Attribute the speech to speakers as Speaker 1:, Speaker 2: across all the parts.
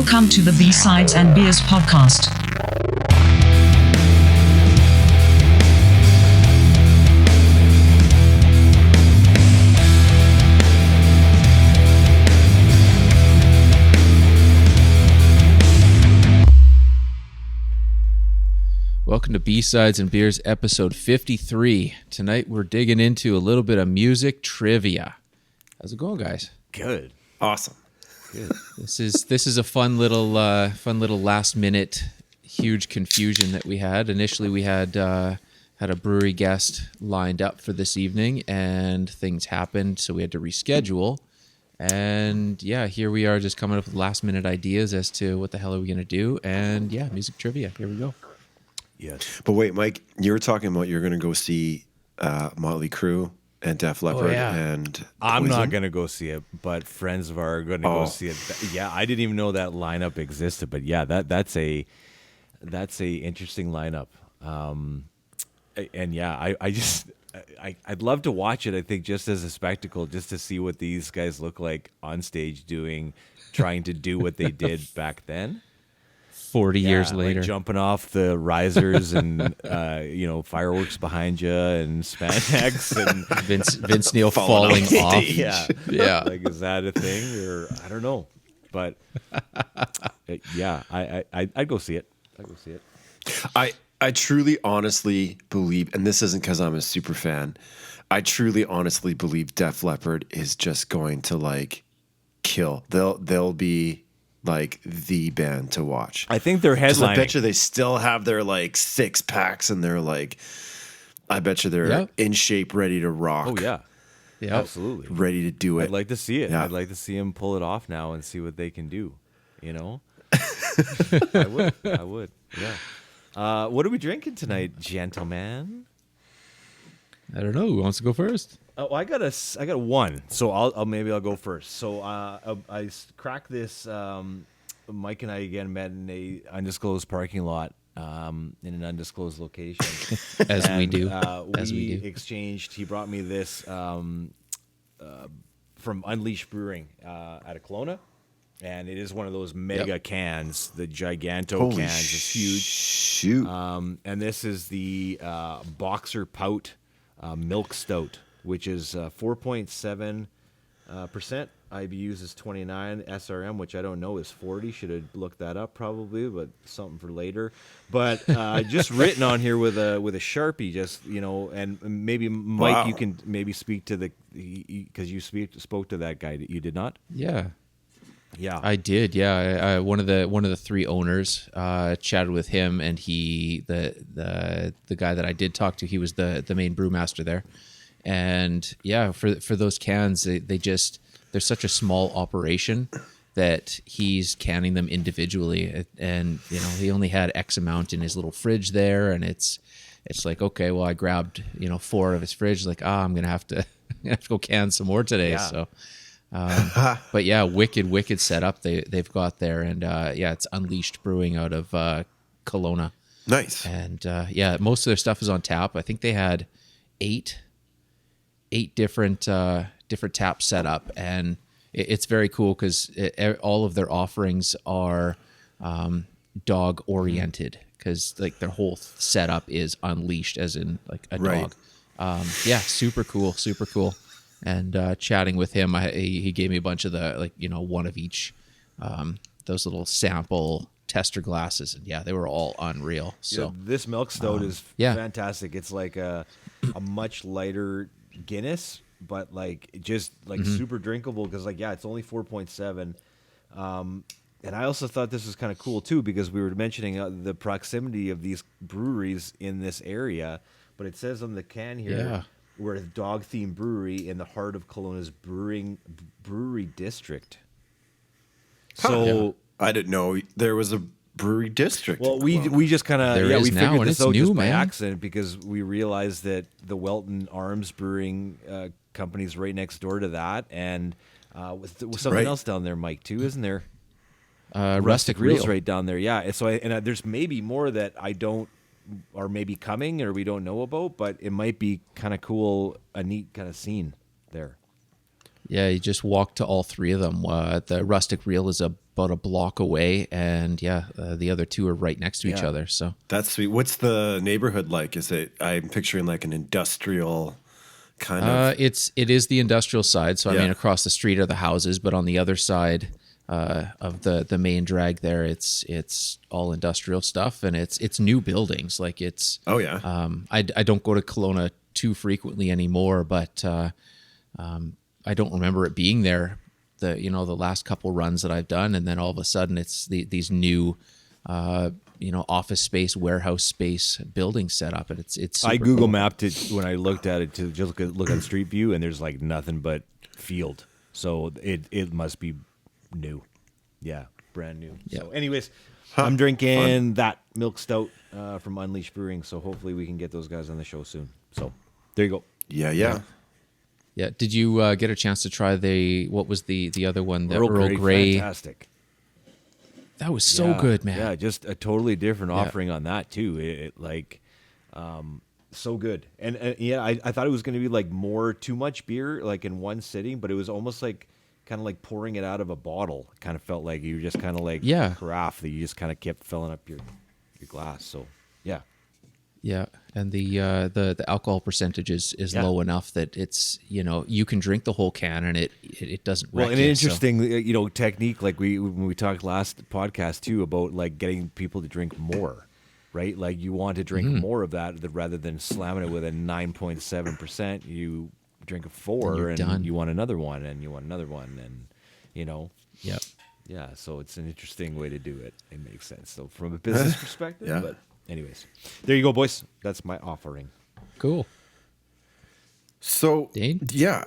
Speaker 1: Welcome to the B-Sides and Beers podcast.
Speaker 2: Welcome to B-Sides and Beers episode 53. Tonight we're digging into a little bit of music trivia. How's it going, guys?
Speaker 3: Good.
Speaker 4: Awesome.
Speaker 2: Good. This is a fun little last minute huge confusion that we had. Initially we had a brewery guest lined up for this evening and things happened, so we had to reschedule. And yeah, here we are just coming up with last minute ideas as to what the hell are we going to do. And yeah, music trivia. Here we go.
Speaker 3: Yes.
Speaker 4: But wait, Mike, you were talking about you're going to go see Motley Crue and Def Leppard and
Speaker 3: I'm
Speaker 4: Poison.
Speaker 3: not going to go see it, but friends of ours are going to go see it. Yeah, I didn't even know that lineup existed, but yeah, that's a interesting lineup. And yeah, I'd love to watch it. I think just as a spectacle, just to see what these guys look like on stage trying to do what they did back then.
Speaker 2: 40 years later,
Speaker 3: like jumping off the risers and fireworks behind you and spandex and
Speaker 2: Vince Neil falling off.
Speaker 3: Yeah. Like, is that a thing, or I don't know, but yeah, I'd go see it.
Speaker 4: I truly, honestly believe, and this isn't because I'm a super fan. I truly, honestly believe Def Leppard is just going to like kill. They'll be like the band to watch.
Speaker 3: I think they're headlining.
Speaker 4: I bet you they still have their like 6-packs and they're like, I bet you they're in shape, ready to rock.
Speaker 3: Oh yeah, absolutely,
Speaker 4: ready to do it.
Speaker 3: I'd like to see it.
Speaker 4: Yeah.
Speaker 3: I'd like to see them pull it off now and see what they can do. You know, I would. Yeah. What are we drinking tonight, gentlemen?
Speaker 2: I don't know. Who wants to go first?
Speaker 3: Oh, I got one, so I'll go first. So I cracked this. Mike and I again met in a undisclosed parking lot in an undisclosed location.
Speaker 2: As we do.
Speaker 3: We exchanged. He brought me this from Unleashed Brewing out of Kelowna, and it is one of those mega cans, the giganto cans. It's huge.
Speaker 4: Shoot.
Speaker 3: And this is the Boxer Pout Milk Stout, which is 4.7%. IBUs is 29. SRM, which I don't know, is 40. Should have looked that up probably, but something for later. But just written on here with a Sharpie, just and maybe Mike, you can maybe speak to because you spoke to that guy. You did not?
Speaker 2: Yeah,
Speaker 3: yeah,
Speaker 2: I did. Yeah, one of the three owners chatted with him, and the guy that I did talk to, he was the main brewmaster there. And yeah, for those cans, they're such a small operation that he's canning them individually, and he only had X amount in his little fridge there, and it's like, okay, well, I grabbed 4 of his fridge, like I'm gonna have to go can some more today.
Speaker 3: Yeah.
Speaker 2: So but yeah, wicked setup they've got there, and it's Unleashed Brewing out of Kelowna.
Speaker 4: Nice.
Speaker 2: And most of their stuff is on tap. I think they had eight different taps set up, and it's very cool because all of their offerings are dog oriented, because like their whole setup is unleashed, as in like a dog. Super cool. And chatting with him, he gave me a bunch of the one of each, those little sample tester glasses, and they were all unreal. So
Speaker 3: this milk stout is fantastic. It's like a much lighter Guinness, but super drinkable, because it's only 4.7. And I also thought this was kind of cool too, because we were mentioning the proximity of these breweries in this area, but it says on the can here, we're a dog-themed brewery in the heart of Kelowna's brewery district. So
Speaker 4: I didn't know there was a brewery district.
Speaker 3: Well, we just kind of we
Speaker 2: now,
Speaker 3: figured
Speaker 2: and
Speaker 3: this
Speaker 2: it's
Speaker 3: out
Speaker 2: new,
Speaker 3: just by
Speaker 2: man.
Speaker 3: accident, because we realized that the Welton Arms Brewing company's right next door to that, and with something else down there, Mike, too, isn't there?
Speaker 2: Rustic
Speaker 3: Reels
Speaker 2: Reel.
Speaker 3: right down there, yeah. So there's maybe more that I don't, or maybe coming, or we don't know about, but it might be kind of cool, a neat kind of scene there.
Speaker 2: Yeah, you just walk to all three of them. The Rustic Reel is a about a block away, and the other two are right next to each other. So
Speaker 4: That's sweet. What's the neighborhood like? Is it? I'm picturing like an industrial kind of.
Speaker 2: it is the industrial side. So I
Speaker 4: Yeah.
Speaker 2: mean, across the street are the houses, but on the other side of the main drag there, it's all industrial stuff, and it's new buildings. Like it's
Speaker 4: Oh yeah.
Speaker 2: I don't go to Kelowna too frequently anymore, but I don't remember it being there the last couple runs that I've done, and then all of a sudden it's these new office space, warehouse space buildings set up, and it's
Speaker 3: I
Speaker 2: super
Speaker 3: Google
Speaker 2: cool.
Speaker 3: mapped it when I looked at it to just look at Street View, and there's like nothing but field. So it must be new. Yeah, brand new.
Speaker 2: Yeah.
Speaker 3: So anyways, I'm drinking that milk stout from Unleashed Brewing, so hopefully we can get those guys on the show soon. So there you go.
Speaker 4: Yeah.
Speaker 2: Yeah, did you get a chance to try what was the other one, the
Speaker 3: Earl Grey, fantastic.
Speaker 2: That was so good, man.
Speaker 3: Yeah, just a totally different
Speaker 2: Yeah.
Speaker 3: offering on that too. So good. And I thought it was going to be like too much beer, like in one sitting, but it was almost like kind of like pouring it out of a bottle. It kind of felt like you were just kind of like carafe that you just kind of kept filling up your glass. So yeah.
Speaker 2: Yeah, and the alcohol percentage is low enough that it's you can drink the whole can and it doesn't wreck
Speaker 3: Well, and
Speaker 2: you,
Speaker 3: an interesting technique, like when we talked last podcast too about like getting people to drink more, right? Like you want to drink more of that rather than slamming it with a 9.7%. You drink a 4 and
Speaker 2: done.
Speaker 3: you want another one and you want another one, and
Speaker 2: Yep.
Speaker 3: yeah. So it's an interesting way to do it. It makes sense. So from a business perspective,
Speaker 4: Yeah.
Speaker 3: But anyways, there you go, boys. That's my offering.
Speaker 2: Cool.
Speaker 4: So
Speaker 2: Dane?
Speaker 4: yeah.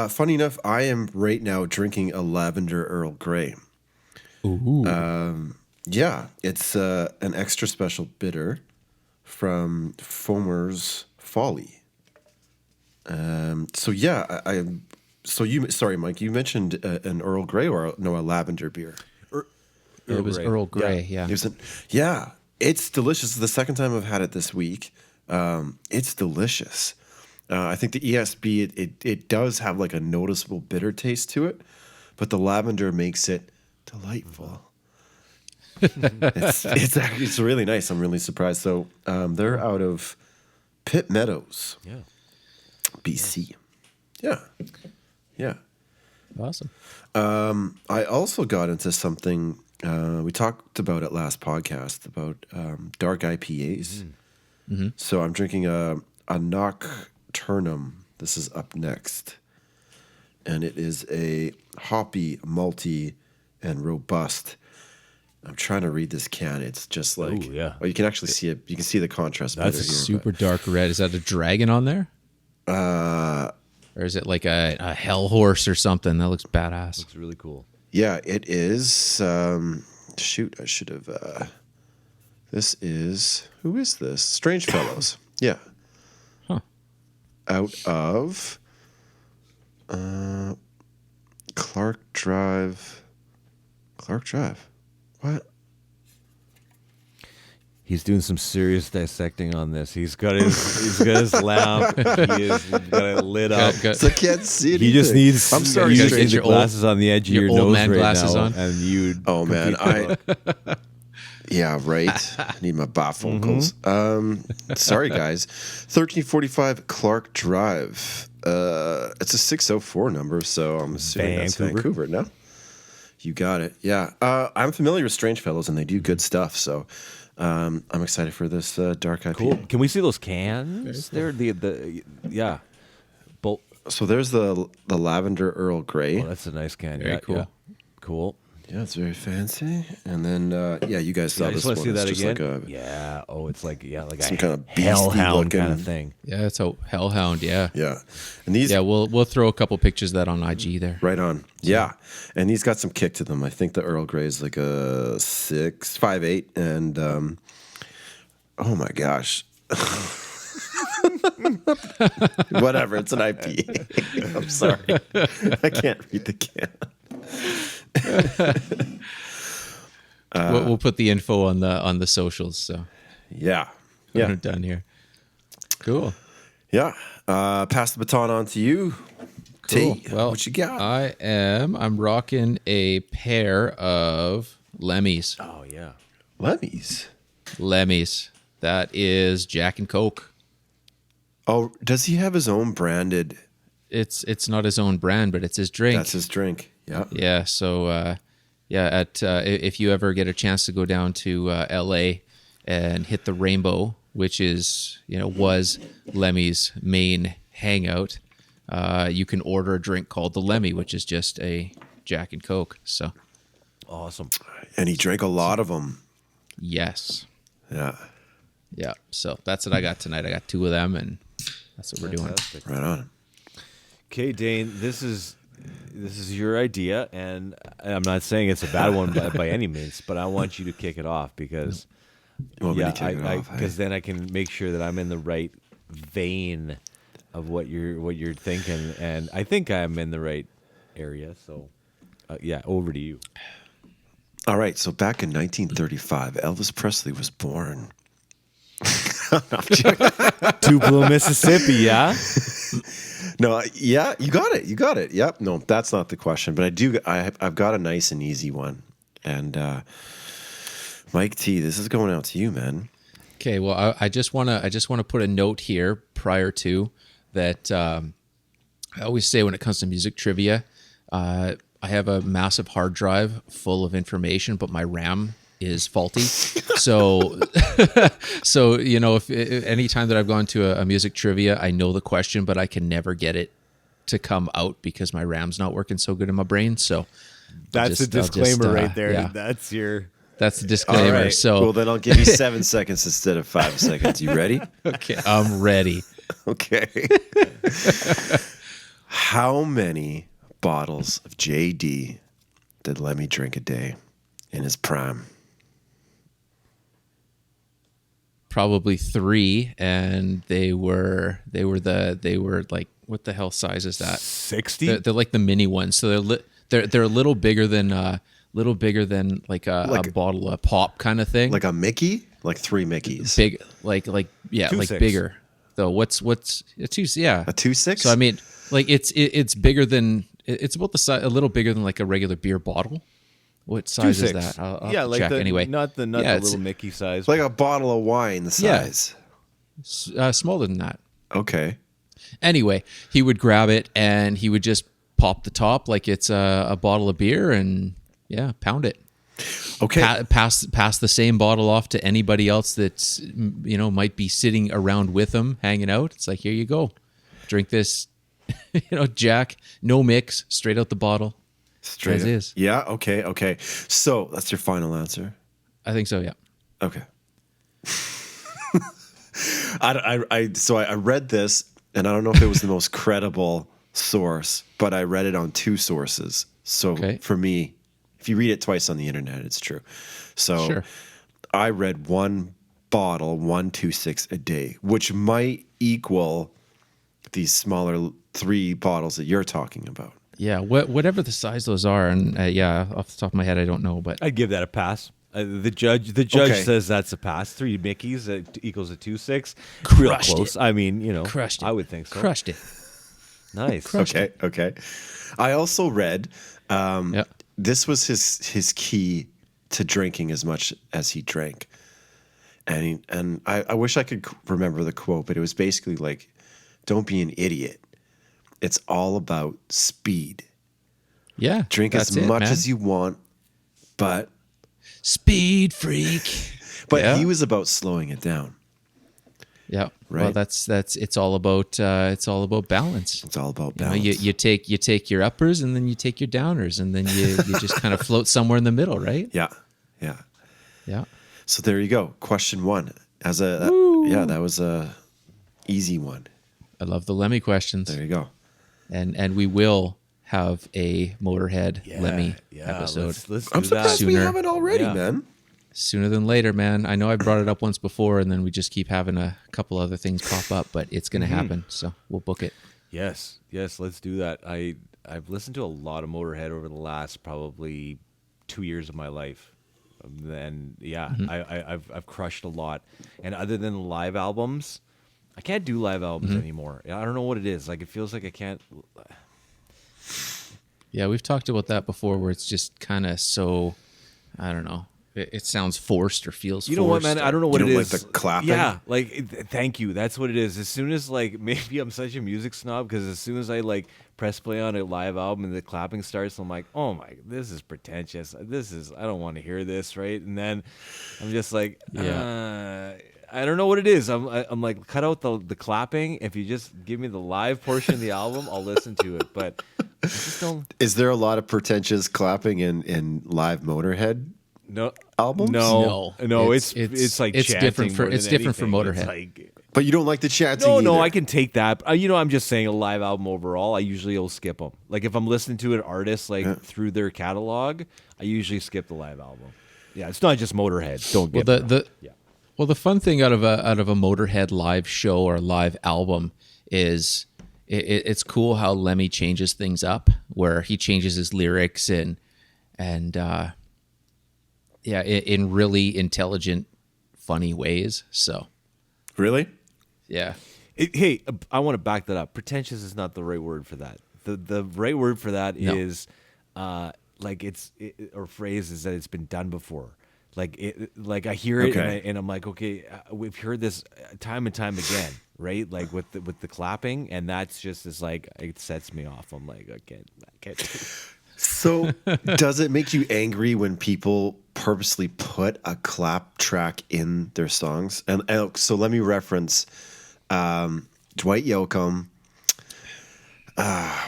Speaker 4: Funny enough, I am right now drinking a lavender Earl Grey.
Speaker 2: Ooh.
Speaker 4: Yeah, it's an extra special bitter from Foamer's Folly. So yeah, sorry, Mike, you mentioned an Earl Grey or a lavender beer.
Speaker 2: It was
Speaker 3: Grey.
Speaker 2: Earl Grey, yeah.
Speaker 4: It was it's delicious. It's the second time I've had it this week. It's delicious. I think the ESB it does have like a noticeable bitter taste to it, but the lavender makes it delightful. It's really nice. I'm really surprised. So they're out of Pitt Meadows,
Speaker 3: Yeah.
Speaker 4: BC. Yeah.
Speaker 2: Awesome.
Speaker 4: I also got into something. We talked about it last podcast about dark IPAs. So I'm drinking a Nocturnum. This is up next, and it is a hoppy, malty, and robust. I'm trying to read this can. It's just like,
Speaker 3: Ooh, yeah.
Speaker 4: Oh, you can actually see it. You can see the contrast.
Speaker 3: That's
Speaker 4: better here,
Speaker 2: Super dark red. Is that a dragon on there? Or is it like a hell horse or something? That looks badass.
Speaker 3: Looks really cool.
Speaker 4: Yeah, it is. Shoot, I should have. This is. Who is this? Strange Fellows. Yeah.
Speaker 2: Huh.
Speaker 4: Out of Clark Drive. Clark Drive. What?
Speaker 3: He's doing some serious dissecting on this. He's got his lamp. He's got it lit up.
Speaker 4: So I can't see it.
Speaker 3: He just needs.
Speaker 4: I'm sorry.
Speaker 3: You
Speaker 2: you
Speaker 3: just
Speaker 2: gotta
Speaker 3: need
Speaker 2: get
Speaker 3: the
Speaker 2: your
Speaker 3: glasses on the edge of
Speaker 2: your
Speaker 3: your
Speaker 2: old
Speaker 3: nose
Speaker 2: man
Speaker 3: right
Speaker 2: glasses
Speaker 3: now,
Speaker 2: on.
Speaker 3: and you.
Speaker 4: Oh man, yeah, right. I need my bifocals. Sorry guys. 1345 Clark Drive. It's a 604 number, so I'm assuming that's Vancouver. No, you got it. Yeah, I'm familiar with Strange Fellows, and they do good stuff. So I'm excited for this dark IPA.
Speaker 3: Cool. Can we see those cans? There, yeah. Both.
Speaker 4: So there's the lavender Earl Grey.
Speaker 3: Oh, that's a nice can.
Speaker 2: Very
Speaker 3: yeah,
Speaker 2: cool.
Speaker 3: yeah. Cool.
Speaker 4: Yeah, it's very fancy. And then you guys saw
Speaker 3: I
Speaker 4: this
Speaker 3: just want
Speaker 4: one.
Speaker 3: to see that
Speaker 4: It's
Speaker 3: again.
Speaker 4: just like
Speaker 3: yeah. Oh, it's like like
Speaker 4: some
Speaker 3: a
Speaker 4: kind of beastie
Speaker 3: hellhound kind
Speaker 4: looking-
Speaker 3: of thing.
Speaker 2: Yeah, it's a hellhound. Yeah.
Speaker 4: yeah. And these
Speaker 2: Yeah, we'll throw a couple pictures of that on IG there.
Speaker 4: right on. Yeah. And these got some kick to them. I think the Earl Grey is like a 6.58, and oh my gosh. Whatever, it's an IPA. I'm sorry. I can't read the can.
Speaker 2: We'll put the info on the socials. So
Speaker 4: Yeah.
Speaker 2: when
Speaker 4: Yeah.
Speaker 2: we're done here. Cool.
Speaker 4: Yeah. Pass the baton on to you.
Speaker 2: Cool.
Speaker 4: T,
Speaker 2: Well,
Speaker 4: what you got?
Speaker 2: I'm rocking a pair of Lemmys.
Speaker 3: Oh yeah.
Speaker 4: Lemmys.
Speaker 2: Lemmys. That is Jack and Coke.
Speaker 4: Oh, does he have his own branded?
Speaker 2: It's not his own brand, but it's his drink.
Speaker 4: That's his drink. Yeah.
Speaker 2: Yeah. So if you ever get a chance to go down to L.A. and hit the Rainbow, which is was Lemmy's main hangout, you can order a drink called the Lemmy, which is just a Jack and Coke. So
Speaker 3: Awesome.
Speaker 4: And he drank a lot of them.
Speaker 2: yes.
Speaker 4: Yeah.
Speaker 2: Yeah. So that's what I got tonight. I got 2 of them, and that's what we're doing.
Speaker 3: Fantastic.
Speaker 4: Right on.
Speaker 3: Okay, Dane, this is your idea, and I'm not saying it's a bad one by any means, but I want you to kick it off because
Speaker 4: You want me to kick it off,
Speaker 3: because then I can make sure that I'm in the right vein of what you're thinking, and I think I'm in the right area. So, over to you.
Speaker 4: All right. So back in 1935, Elvis Presley was born.
Speaker 3: Tupelo, Mississippi, yeah.
Speaker 4: No, yeah, you got it. You got it. Yep. No, that's not the question, but I've got a nice and easy one. And Mike T, this is going out to you, man.
Speaker 2: Okay, well, I just wanna put a note here prior to that. I always say when it comes to music trivia, I have a massive hard drive full of information, but my RAM is faulty. So, if any time that I've gone to a music trivia, I know the question, but I can never get it to come out because my RAM's not working so good in my brain. So
Speaker 3: That's a disclaimer right there.
Speaker 2: Yeah.
Speaker 3: That's your.
Speaker 2: That's the disclaimer.
Speaker 4: All right.
Speaker 2: So,
Speaker 4: well, then I'll give you 7 seconds instead of 5 seconds. You ready?
Speaker 2: okay, I'm ready.
Speaker 4: Okay. How many bottles of JD did Lemmy drink a day in his prime?
Speaker 2: Probably 3, and they were like, what the hell size is that?
Speaker 3: 60.
Speaker 2: They're like the mini ones, so they're a little bigger than like a bottle of pop kind of thing.
Speaker 4: Like a Mickey? Like 3 Mickeys.
Speaker 2: Big, like yeah, like
Speaker 3: 2.6.
Speaker 2: bigger. Though what's a 2? Yeah,
Speaker 4: A 2.6?
Speaker 2: So I mean, like it's bigger than, it's about the size, a little bigger than like a regular beer bottle. What size is
Speaker 3: 2.6.
Speaker 2: that? I'll
Speaker 3: yeah,
Speaker 2: have to
Speaker 3: like
Speaker 2: check anyway.
Speaker 3: not the
Speaker 2: Yeah, it's
Speaker 3: little Mickey size.
Speaker 4: like a bottle of wine the size.
Speaker 2: smaller than that.
Speaker 4: Okay.
Speaker 2: Anyway, he would grab it and he would just pop the top like it's a bottle of beer and pound it.
Speaker 4: Okay.
Speaker 2: Pass the same bottle off to anybody else that's might be sitting around with him hanging out. It's like, here you go, drink this, Jack, no mix, straight out the bottle,
Speaker 4: Straight
Speaker 2: as
Speaker 4: up.
Speaker 2: is.
Speaker 4: Yeah, okay. So that's your final answer?
Speaker 2: I think so. Yeah.
Speaker 4: Okay. I read this, and I don't know if it was the most credible source, but I read it on 2 sources. So for me, if you read it twice on the internet, it's true. So
Speaker 2: Sure.
Speaker 4: I read 1 bottle, 1.26 a day, which might equal these smaller 3 bottles that you're talking about.
Speaker 2: Yeah. Whatever the size those are, and off the top of my head, I don't know, but
Speaker 3: I'd give that a pass. The judge
Speaker 4: Okay.
Speaker 3: says that's a pass. 3 Mickeys equals a 2.6. Real
Speaker 2: Crushed
Speaker 3: close.
Speaker 2: it.
Speaker 3: I mean,
Speaker 2: crushed it.
Speaker 3: I would think so.
Speaker 2: Crushed it.
Speaker 3: Nice.
Speaker 4: Okay. I also read
Speaker 2: Yeah.
Speaker 4: this was his key to drinking as much as he drank. And I wish I could remember the quote, but it was basically like, don't be an idiot. It's all about speed.
Speaker 2: Yeah.
Speaker 4: Drink as much as you want, but
Speaker 2: Speed freak. Yeah.
Speaker 4: he was about slowing it down.
Speaker 2: Yeah.
Speaker 4: Right.
Speaker 2: Well, that's it's all about balance.
Speaker 4: It's all about
Speaker 2: You know,
Speaker 4: balance.
Speaker 2: you take your uppers and then you take your downers and then you just kind of float somewhere in the middle, right?
Speaker 4: Yeah.
Speaker 2: Yeah.
Speaker 4: So there you go. Question 1. That was a easy one.
Speaker 2: I love the Lemmy questions.
Speaker 4: There you go.
Speaker 2: And we will have a Motorhead Lemmy episode
Speaker 3: Let's do
Speaker 4: I'm
Speaker 3: that.
Speaker 4: surprised we
Speaker 2: Sooner.
Speaker 4: haven't already,
Speaker 3: Yeah.
Speaker 4: man.
Speaker 2: sooner than later, man. I know I brought it up once before and then we just keep having a couple other things pop up, but it's going to happen. So we'll book it.
Speaker 3: Yes, let's do that. I've listened to a lot of Motorhead over the last probably 2 years of my life, and I've crushed a lot. And other than live albums, I can't do live albums anymore. I don't know what it is. Like it feels like I can't.
Speaker 2: Yeah, we've talked about that before, where it's just kind of so, I don't know. It sounds forced or feels.
Speaker 3: You know what, man? I don't know what
Speaker 4: You
Speaker 3: it
Speaker 4: don't
Speaker 3: is.
Speaker 4: like the clapping?
Speaker 3: Yeah, like thank you. That's what it is. As soon as like maybe I'm such a music snob because as soon as I like press play on a live album and the clapping starts, I'm like, oh my, this is pretentious. I don't want to hear this, right? And then I'm just like, I don't know what it is. I'm like, cut out the clapping. If you just give me the live portion of the album, I'll listen to it. But I just don't.
Speaker 4: Is there a lot of pretentious clapping in live Motorhead?
Speaker 3: No
Speaker 4: albums?
Speaker 3: No. It's like
Speaker 2: it's different for
Speaker 3: chanting more than
Speaker 2: Motorhead.
Speaker 3: anything. It's like,
Speaker 4: But you don't like the chanting
Speaker 3: no,
Speaker 4: either.
Speaker 3: I can take that. I'm just saying a live album overall. I usually will skip them. Like if I'm listening to an artist through their catalog, I usually skip the live album. Yeah, it's not just Motorhead. Don't get me wrong.
Speaker 2: Well, the fun thing out of a Motorhead live show or live album is it's cool how Lemmy changes things up, where he changes his lyrics and in really intelligent, funny ways. So,
Speaker 4: really,
Speaker 2: yeah.
Speaker 3: Hey, I want to back that up. Pretentious is not the right word for that. The right word for that is like or phrase is that it's been done before. Like I hear it and I'm like, okay, we've heard this time and time again, right? Like with the clapping, and that's just as like it sets me off. I'm like, I can't.
Speaker 4: So, does it make you angry when people purposely put a clap track in their songs? And so, let me reference Dwight Yoakam.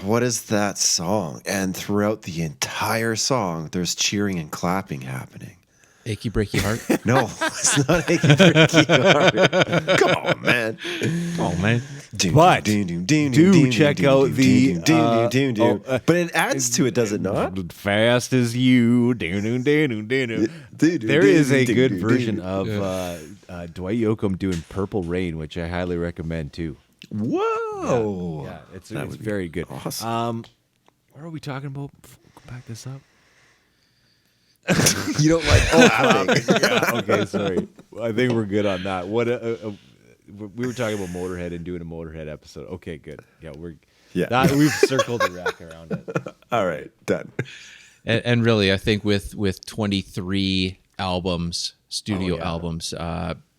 Speaker 4: What is that song? And throughout the entire song, there's cheering and clapping happening.
Speaker 2: Achy Breaky Heart?
Speaker 4: No, it's not Achy Breaky Heart. Come on, man.
Speaker 2: Oh, man.
Speaker 3: But do check out the
Speaker 4: but it adds to it, does it not?
Speaker 3: Fast as you. There is a good version of Dwight Yoakam doing Purple Rain, which I highly recommend too.
Speaker 4: Whoa.
Speaker 3: Yeah, it's very good.
Speaker 4: Awesome.
Speaker 3: What are we talking about? Back this up.
Speaker 4: You don't like
Speaker 3: Okay, sorry. I think we're good on that. What we were talking about Motorhead and doing a Motorhead episode. Okay, good. Yeah, we've circled the rack around it.
Speaker 4: All right, done.
Speaker 2: And really, I think with 23 albums, studio albums,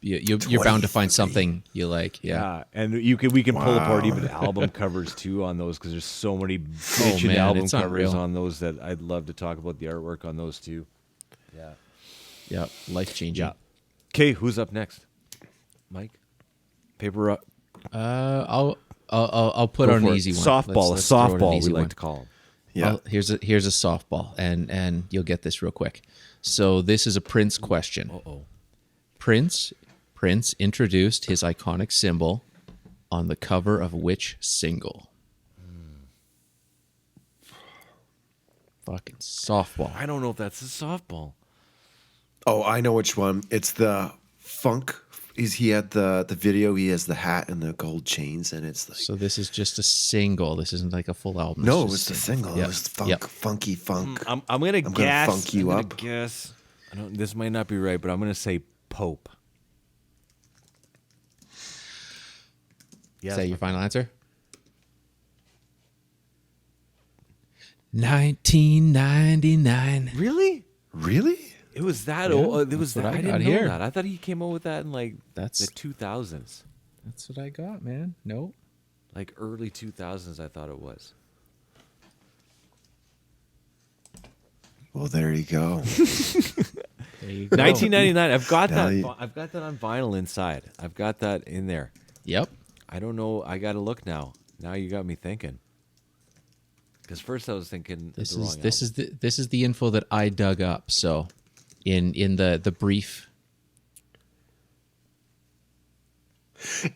Speaker 2: you're bound to find something you like. Yeah,
Speaker 3: and we can pull apart even album covers too on those because there's so many bitchin' album covers on those that I'd love to talk about the artwork on those too.
Speaker 2: Yeah, life changing.
Speaker 3: Yeah. Okay, who's up next? Mike, paper up.
Speaker 2: I'll put on an easy one.
Speaker 3: Softball,
Speaker 2: Let's
Speaker 3: a softball we
Speaker 2: one.
Speaker 3: like to call them.
Speaker 4: Yeah.
Speaker 2: Here's a softball, and you'll get this real quick. So this is a Prince question. Prince introduced his iconic symbol on the cover of which single? Fucking softball.
Speaker 3: I don't know if that's a softball.
Speaker 4: Oh, I know which one. It's the funk. He had the video. He has the hat and the gold chains, and it's like.
Speaker 2: So this is just a single. This isn't like a full album.
Speaker 4: No, it was the single.
Speaker 2: Yep.
Speaker 4: It was funky funk.
Speaker 3: I'm gonna guess.
Speaker 4: Gonna funk you up.
Speaker 3: Guess. This might not be right, but I'm gonna say Pope.
Speaker 2: Yes. Is that your final answer? 1999.
Speaker 3: Really?
Speaker 4: Really?
Speaker 3: It was that
Speaker 2: Yeah,
Speaker 3: old. It was
Speaker 2: that's
Speaker 3: that.
Speaker 2: what I
Speaker 3: I didn't
Speaker 2: got
Speaker 3: know
Speaker 2: here.
Speaker 3: that. I thought he came out with that in like
Speaker 2: That's-
Speaker 3: the 2000s,
Speaker 2: That's what I got, man. No.
Speaker 3: like early 2000s. I thought it was.
Speaker 4: Well, there you go.
Speaker 2: There you go.
Speaker 3: 1999. I've got
Speaker 4: Now
Speaker 3: that.
Speaker 4: you-
Speaker 3: I've got that on vinyl inside. I've got that in there.
Speaker 2: Yep.
Speaker 3: I don't know. I got to look now. Now you got me thinking. Because first I was thinking
Speaker 2: This
Speaker 3: the
Speaker 2: is
Speaker 3: wrong
Speaker 2: this
Speaker 3: album.
Speaker 2: is the info that I dug up. So, in the brief.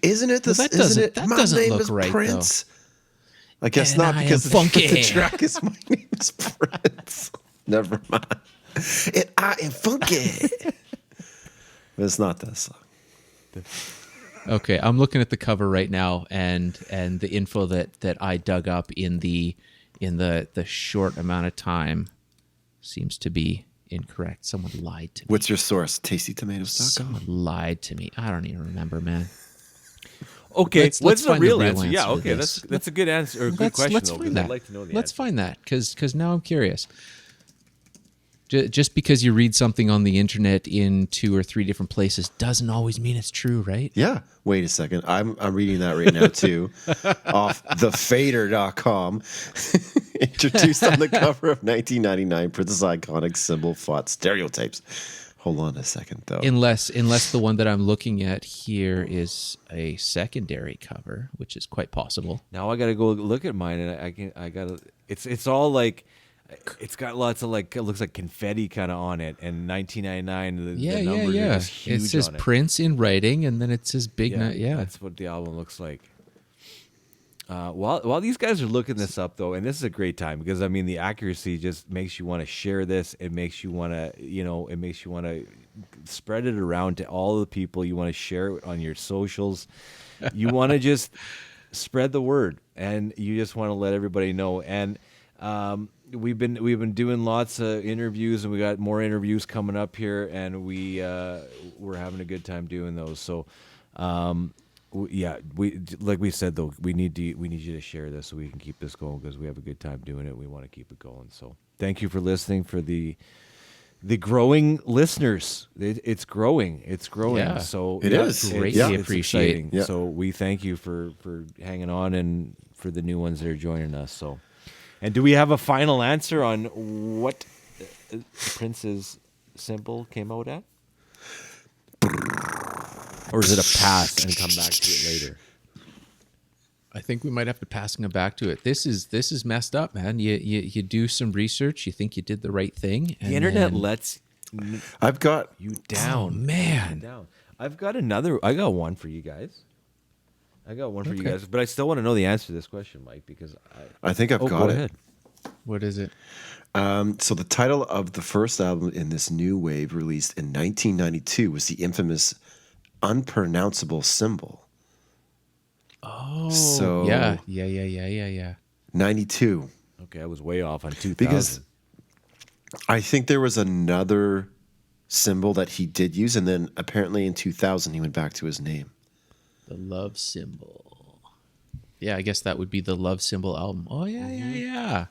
Speaker 4: Isn't it the?
Speaker 2: Well, that
Speaker 4: isn't
Speaker 2: doesn't-
Speaker 4: it?
Speaker 2: that
Speaker 4: My
Speaker 2: doesn't
Speaker 4: name
Speaker 2: look
Speaker 4: is
Speaker 2: right,
Speaker 4: Prince. I guess
Speaker 2: And
Speaker 4: not
Speaker 2: I
Speaker 4: because
Speaker 2: am funky.
Speaker 4: the track is my name is Prince. Never mind. I am funky. But it's not that song.
Speaker 2: Okay, I'm looking at the cover right now, and the info that I dug up in the short amount of time seems to be incorrect. Someone lied to me.
Speaker 4: What's your source? TastyTomatoes.com.
Speaker 2: Someone lied to me. I don't even remember, man.
Speaker 3: Okay,
Speaker 2: Let's
Speaker 3: what's the
Speaker 2: find
Speaker 3: real answer?
Speaker 2: to
Speaker 3: Yeah, okay,
Speaker 2: this.
Speaker 3: that's a good answer or a good question.
Speaker 2: Let's
Speaker 3: though,
Speaker 2: find
Speaker 3: 'cause
Speaker 2: that.
Speaker 3: I'd like to know the
Speaker 2: Let's
Speaker 3: answer.
Speaker 2: find that because now I'm curious. Just because you read something on the internet in 2 or 3 different places doesn't always mean it's true, right?
Speaker 4: Yeah. Wait a second. I'm reading that right now too. Off thefader.com. Introduced on the cover of 1999, Prince's iconic symbol fought stereotypes. Hold on a second though.
Speaker 2: Unless the one that I'm looking at here is a secondary cover, which is quite possible.
Speaker 3: Now I gotta go look at mine, and I gotta. It's all like, it's got lots of like, it looks like confetti kind of on it, and 1999. The numbers are just huge
Speaker 2: It says
Speaker 3: on it.
Speaker 2: Prince in writing, and then it says big. Yeah.
Speaker 3: That's what the album looks like. While these guys are looking this up though, and this is a great time because I mean the accuracy just makes you want to share this. It makes you want to, it makes you want to spread it around to all the people. You want to share it on your socials. You want to just spread the word, and you just want to let everybody know. And we've been doing lots of interviews, and we got more interviews coming up here, and we're having a good time doing those. So. We like we said though, we need you to share this so we can keep this going because we have a good time doing it. We want to keep it going. So thank you for listening. For the growing listeners, it's growing.
Speaker 2: Yeah.
Speaker 3: So
Speaker 4: It is.
Speaker 2: Greatly
Speaker 3: it's
Speaker 2: appreciate.
Speaker 3: exciting.
Speaker 4: Yeah.
Speaker 3: So we thank you for hanging on and for the new ones that are joining us. So, and do we have a final answer on what Prince's symbol came out at? Or is it a pass and come back to it later?
Speaker 2: I think we might have to pass him back to it. This is messed up, man. You do some research, you think you did the right thing. And
Speaker 3: The internet
Speaker 2: then-
Speaker 3: lets
Speaker 4: I've got
Speaker 3: you
Speaker 2: Oh
Speaker 3: down.
Speaker 2: man.
Speaker 3: Down. I got one for you guys. But I still want to know the answer to this question, Mike, because
Speaker 4: I think I've got
Speaker 3: go
Speaker 4: it.
Speaker 3: ahead.
Speaker 2: What is it?
Speaker 4: So the title of the first album in this new wave, released in 1992, was the infamous Unpronounceable Symbol.
Speaker 2: Oh,
Speaker 4: So-
Speaker 2: yeah.
Speaker 4: 92.
Speaker 3: Okay, I was way off on 2000.
Speaker 4: Because I think there was another symbol that he did use, and then apparently in 2000 he went back to his name.
Speaker 2: The love symbol. Yeah, I guess that would be the love symbol album. Oh yeah.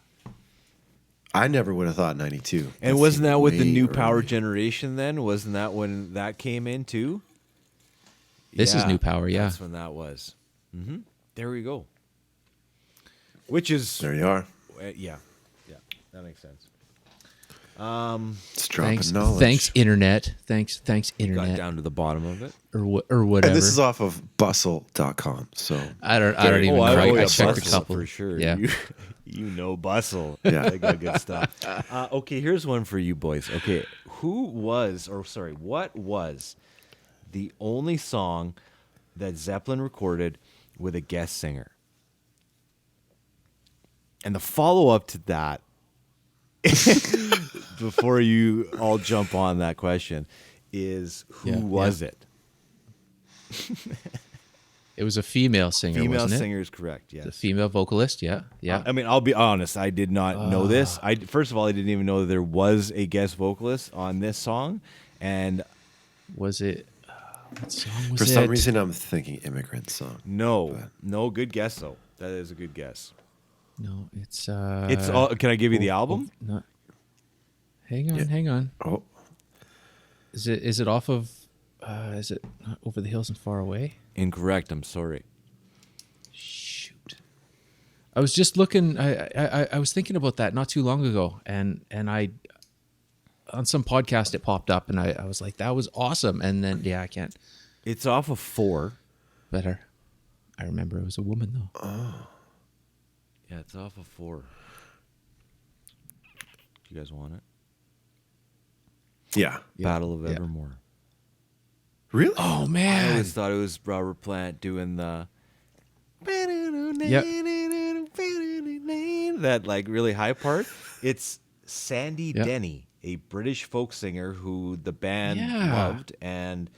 Speaker 4: I never would have thought 92.
Speaker 3: and
Speaker 4: That
Speaker 3: wasn't
Speaker 4: seemed
Speaker 3: that with the
Speaker 4: way
Speaker 3: new power
Speaker 4: early.
Speaker 3: generation then? Wasn't that when that came in too?
Speaker 2: This is New Power, yeah.
Speaker 3: That's when that was. There we go. Which is
Speaker 4: There you are.
Speaker 3: yeah, that makes sense.
Speaker 4: It's dropping
Speaker 2: Thanks,
Speaker 4: knowledge.
Speaker 2: thanks internet. Thanks
Speaker 3: Got
Speaker 2: internet
Speaker 3: down to the bottom of it.
Speaker 2: or whatever.
Speaker 4: And this is off of bustle.com. So
Speaker 2: I don't even know. I checked a
Speaker 3: Bustle,
Speaker 2: couple
Speaker 3: for sure.
Speaker 2: Yeah.
Speaker 3: You know Bustle.
Speaker 4: Yeah.
Speaker 3: They got good stuff. Okay, here's one for you boys. Okay, what was the only song that Zeppelin recorded with a guest singer? And the follow-up to that, before you all jump on that question, is who was it?
Speaker 2: It was a female singer,
Speaker 3: Female
Speaker 2: wasn't it?
Speaker 3: singer is correct, yes.
Speaker 2: The female vocalist, yeah.
Speaker 3: I mean, I'll be honest. I did not know this. First of all, I didn't even know that there was a guest vocalist on this song, and
Speaker 2: Was it? What song was
Speaker 4: for
Speaker 2: it?
Speaker 4: some reason I'm thinking Immigrant Song.
Speaker 3: no, good guess though. That is a good guess.
Speaker 2: No, it's.
Speaker 3: It's all. Can I give you the album?
Speaker 2: No. Hang on.
Speaker 4: Oh,
Speaker 2: Is it off of? Is it not Over the Hills and Far Away?
Speaker 3: Incorrect. I'm sorry.
Speaker 2: Shoot. I was just looking. I was thinking about that not too long ago, and I on some podcast it popped up, and I was like, that was awesome. And then I can't.
Speaker 3: It's off of 4.
Speaker 2: Better. I remember it was a woman though.
Speaker 3: Yeah, it's off of 4. You guys want it?
Speaker 4: yeah.
Speaker 3: Battle of
Speaker 2: Yeah.
Speaker 3: Evermore.
Speaker 4: Really?
Speaker 2: Oh
Speaker 3: I
Speaker 2: man.
Speaker 3: always thought it was Robert Plant doing the. That like really high part. It's Sandy
Speaker 2: Yep.
Speaker 3: Denny, a British folk singer who the band
Speaker 2: Yeah.
Speaker 3: loved, and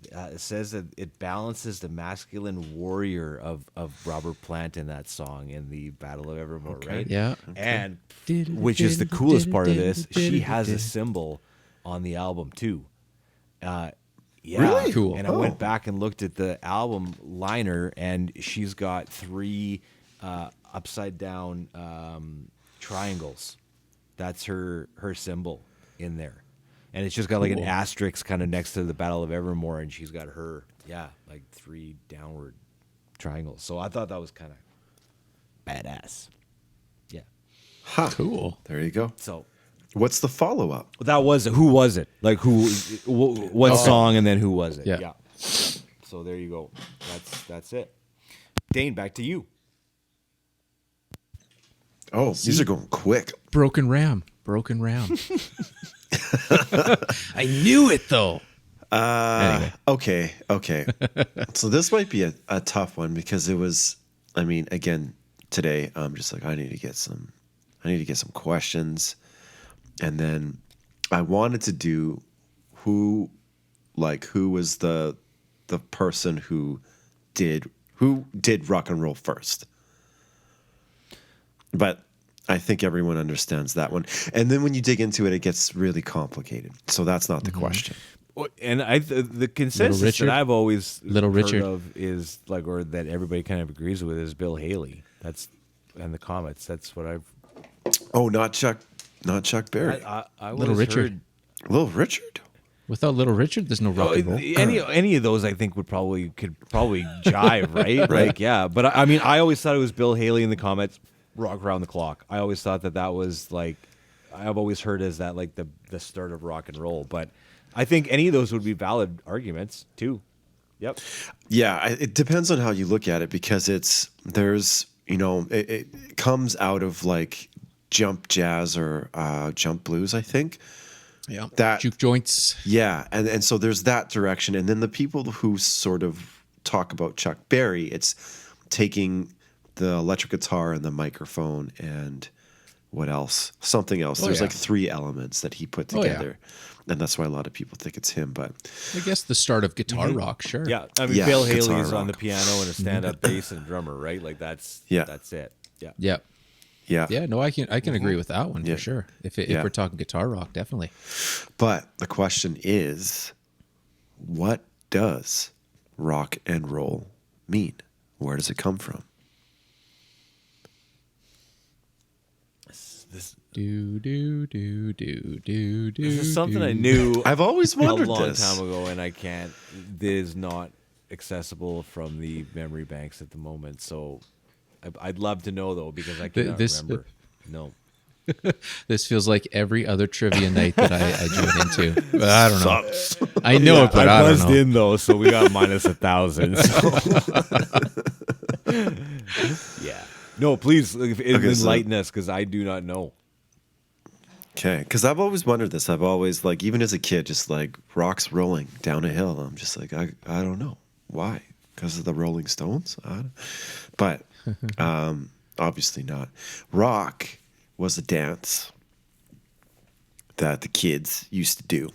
Speaker 3: it says that it balances the masculine warrior of Robert Plant in that song in the Battle of Evermore, right?
Speaker 2: Yeah.
Speaker 3: And which is the coolest part of this, she has a symbol on the album too. Yeah.
Speaker 4: Really?
Speaker 2: Cool.
Speaker 3: And I went back and looked at the album liner, and she's got 3 upside down triangles. That's her symbol in there. And it's just got like an
Speaker 2: Cool.
Speaker 3: asterisk kind of next to the Battle of Evermore, and she's got her, like 3 downward triangles. So I thought that was kind of badass. Yeah.
Speaker 4: Huh.
Speaker 2: Cool.
Speaker 4: There you go.
Speaker 3: So
Speaker 4: What's the follow up?
Speaker 3: that was who was it? Like what song, and then who was it?
Speaker 2: Yeah.
Speaker 3: So there you go. That's it. Dane, back to you.
Speaker 4: Oh, these are going quick.
Speaker 2: Broken Ram. I knew it though. Anyway.
Speaker 4: Okay. So this might be a tough one because it was. I mean, again, today I'm just like I need to get some questions, and then I wanted to do who was the person who did rock and roll first. But I think everyone understands that one. And then when you dig into it, it gets really complicated. So that's not the question.
Speaker 3: And the consensus
Speaker 2: Richard?
Speaker 3: that I've always
Speaker 2: Little
Speaker 3: heard
Speaker 2: Richard.
Speaker 3: of is like, or that everybody kind of agrees with, is Bill Haley. That's and the Comets. That's what I've.
Speaker 4: Oh, not Chuck Berry.
Speaker 3: I
Speaker 2: Little
Speaker 3: always
Speaker 2: Richard.
Speaker 3: heard-
Speaker 4: Little Richard.
Speaker 2: Without Little Richard, there's no rock and roll.
Speaker 3: any of those I think could probably jive, right? Like, yeah. But I mean, I always thought it was Bill Haley and the Comets, Rock Around the Clock. I always thought that was like, I've always heard as that like the start of rock and roll. But I think any of those would be valid arguments too. Yep.
Speaker 4: Yeah, it depends on how you look at it because it comes out of like jump jazz or jump blues, I think.
Speaker 2: Yeah.
Speaker 4: That
Speaker 2: Juke joints.
Speaker 4: Yeah, and so there's that direction, and then the people who sort of talk about Chuck Berry, it's taking the electric guitar and the microphone and what else? Something else. There's
Speaker 2: yeah.
Speaker 4: like 3 elements that he put
Speaker 2: Oh, yeah.
Speaker 4: together, and that's why a lot of people think it's him. But
Speaker 2: I guess the start of guitar rock, sure.
Speaker 3: Yeah. I mean,
Speaker 4: Yeah,
Speaker 3: Bill
Speaker 4: guitar
Speaker 3: Haley's on the
Speaker 4: rock.
Speaker 3: piano and a stand-up bass and drummer, right? Like that's
Speaker 4: Yeah.
Speaker 3: that's it. Yeah.
Speaker 2: Yeah.
Speaker 4: yeah,
Speaker 2: Yeah, no, I can agree with that one
Speaker 4: Yeah.
Speaker 2: for sure. If
Speaker 4: Yeah.
Speaker 2: we're talking guitar rock, definitely.
Speaker 4: But the question is, what does rock and roll mean? Where does it come from?
Speaker 3: This
Speaker 2: Do.
Speaker 3: this is something I knew
Speaker 4: I've always
Speaker 3: a
Speaker 4: wondered
Speaker 3: long
Speaker 4: this.
Speaker 3: time ago, and I can't. This is not accessible from the memory banks at the moment. So I'd love to know though, because I cannot remember. No.
Speaker 2: This feels like every other trivia night that I join into. But I don't know. I know it, but I don't
Speaker 3: buzzed
Speaker 2: know.
Speaker 3: in though, so we got minus 1,000. So. Yeah. No, please enlighten us, because I do not know.
Speaker 4: Okay, because I've always wondered this. I've always, like, even as a kid, just like rocks rolling down a hill. I'm just like, I don't know. Why? Because of the Rolling Stones? But obviously not. Rock was a dance that the kids used to do.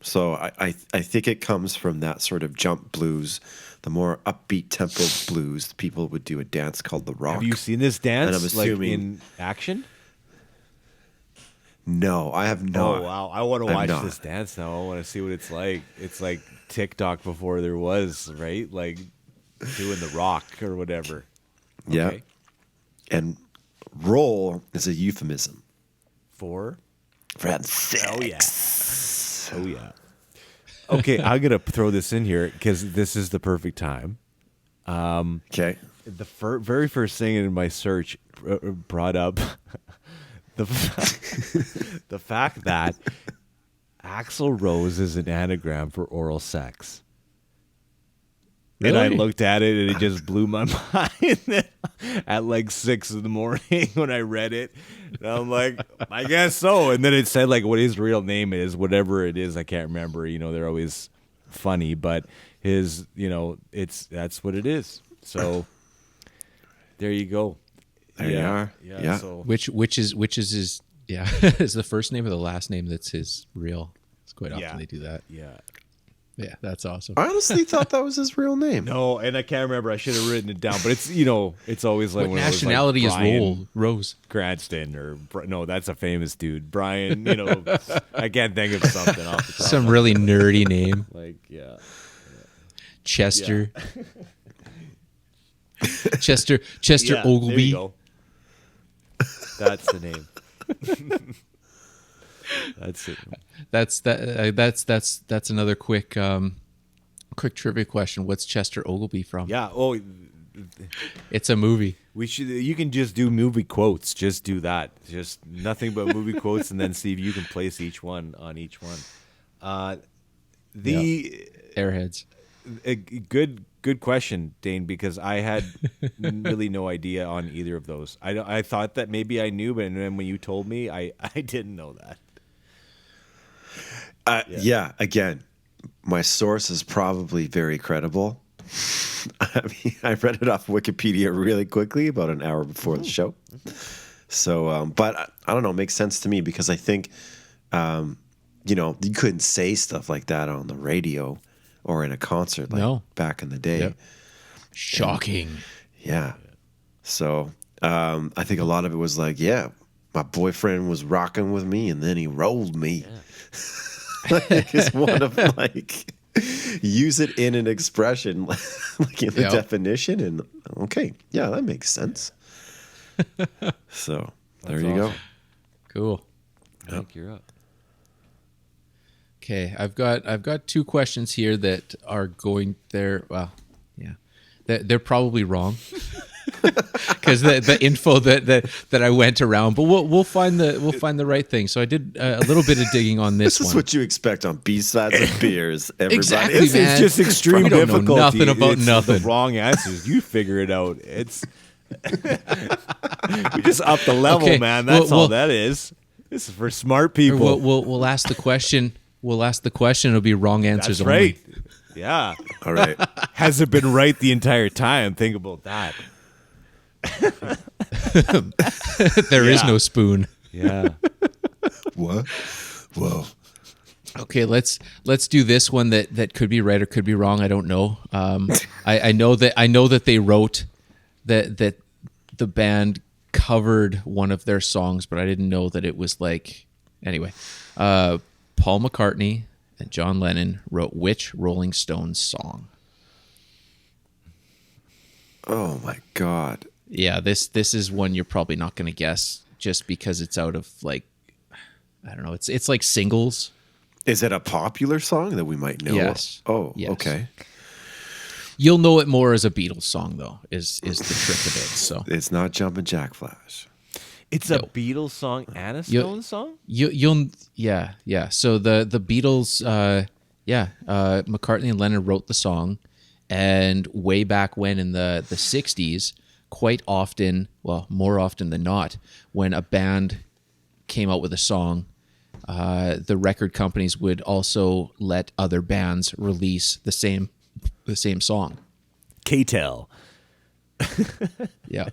Speaker 4: So I think it comes from that sort of jump blues, the more upbeat tempo blues. People would do a dance called the rock.
Speaker 3: Have you seen this dance
Speaker 4: And I'm assuming-
Speaker 3: like in action?
Speaker 4: No, I have not.
Speaker 3: Oh wow! I want to
Speaker 4: I'm
Speaker 3: watch
Speaker 4: not.
Speaker 3: this dance now. I want to see what it's like. It's like TikTok before there was, right? Like doing the rock or whatever.
Speaker 4: Yeah.
Speaker 3: Okay.
Speaker 4: And roll is a euphemism
Speaker 3: For
Speaker 4: for sex.
Speaker 3: oh yeah, oh yeah. Okay, I'm gonna throw this in here because this is the perfect time.
Speaker 4: Okay.
Speaker 3: The very first thing in my search brought up the the fact that Axl Rose is an anagram for oral sex. And I
Speaker 2: Really?
Speaker 3: looked at it and it just blew my mind at like 6 a.m. when I read it. And I'm like, I guess so. And then it said like what his real name is, whatever it is, I can't remember. You know, they're always funny, but his, that's what it is. So there you go.
Speaker 4: There you are. Yeah.
Speaker 3: So
Speaker 2: Which is his is the first name or the last name that's his real. It's quite often
Speaker 3: Yeah.
Speaker 2: they do that.
Speaker 3: yeah.
Speaker 2: Yeah, that's awesome.
Speaker 4: I honestly thought that was his real name.
Speaker 3: No, and I can't remember. I should have written it down, but it's it's always like
Speaker 2: What
Speaker 3: one of those, like,
Speaker 2: nationality is
Speaker 3: Brian
Speaker 2: Rose?
Speaker 3: Cranston no, that's a famous dude. Brian, I can't think of something off the top.
Speaker 2: Some really nerdy name.
Speaker 3: Like
Speaker 2: Chester. Chester
Speaker 3: yeah, there
Speaker 2: Ogilvy.
Speaker 3: you go. That's the name. That's it.
Speaker 2: That's another quick trivia question. What's Chester Ogilvy from?
Speaker 3: Yeah. Oh,
Speaker 2: It's a movie.
Speaker 3: we should. You can just do movie quotes. Just do that. Just nothing but movie quotes, and then see if you can place each one on each one.
Speaker 2: Airheads.
Speaker 3: A good question, Dane, because I had really no idea on either of those. I thought that maybe I knew, but then when you told me, I didn't know that.
Speaker 4: Yeah, again, my source is probably very credible. I mean, I read it off Wikipedia really quickly about an hour before the show. So, but I don't know, it makes sense to me because I think, you couldn't say stuff like that on the radio or in a concert like back in the day.
Speaker 2: Yep. Shocking.
Speaker 4: Yeah. So I think a lot of it was like, yeah, my boyfriend was rocking with me and then he rolled me. Yeah. It's one of like use it in an expression like in the definition and okay, yeah, that makes sense. So there you go.
Speaker 2: Cool.
Speaker 3: I think you're up.
Speaker 2: Okay, I've got two questions here that are going there. Well, yeah, they're probably wrong because the info that I went around. But we'll find the right thing. So I did a little bit of digging on this.
Speaker 4: This is
Speaker 2: one.
Speaker 4: what you expect on B-sides of beers. Everybody.
Speaker 2: Exactly,
Speaker 3: It's
Speaker 2: man.
Speaker 3: just extreme
Speaker 2: We don't know
Speaker 3: difficulty.
Speaker 2: nothing about
Speaker 3: It's
Speaker 2: nothing.
Speaker 3: The wrong answers. You figure it out. It's we just up the level,
Speaker 2: Okay,
Speaker 3: man. That's
Speaker 2: well-
Speaker 3: all that is. This is for smart people.
Speaker 2: We'll ask the question. We'll ask the question. It'll be wrong answers
Speaker 3: That's right.
Speaker 2: only.
Speaker 3: Yeah.
Speaker 4: All right.
Speaker 3: Has it been right the entire time? Think about that.
Speaker 2: There is no spoon.
Speaker 3: Yeah.
Speaker 4: What? Whoa.
Speaker 2: Okay, let's do this one that could be right or could be wrong. I don't know. I know that they wrote that the band covered one of their songs, but I didn't know that it was like anyway. Paul McCartney and John Lennon wrote which Rolling Stones song?
Speaker 4: Oh my God.
Speaker 2: Yeah, this is one you're probably not going to guess just because it's out of like I don't know. It's like singles.
Speaker 4: Is it a popular song that we might know?
Speaker 2: Yes.
Speaker 4: Oh,
Speaker 2: Yes.
Speaker 4: okay.
Speaker 2: You'll know it more as a Beatles song though. Is the trick of it. So
Speaker 4: It's not Jumpin' Jack Flash.
Speaker 3: It's a Beatles song and a Stones song?
Speaker 2: you'll yeah. So the Beatles McCartney and Lennon wrote the song, and way back when in the 60s, quite often, well, more often than not, when a band came out with a song, the record companies would also let other bands release the same song.
Speaker 3: K-Tel.
Speaker 2: Yeah.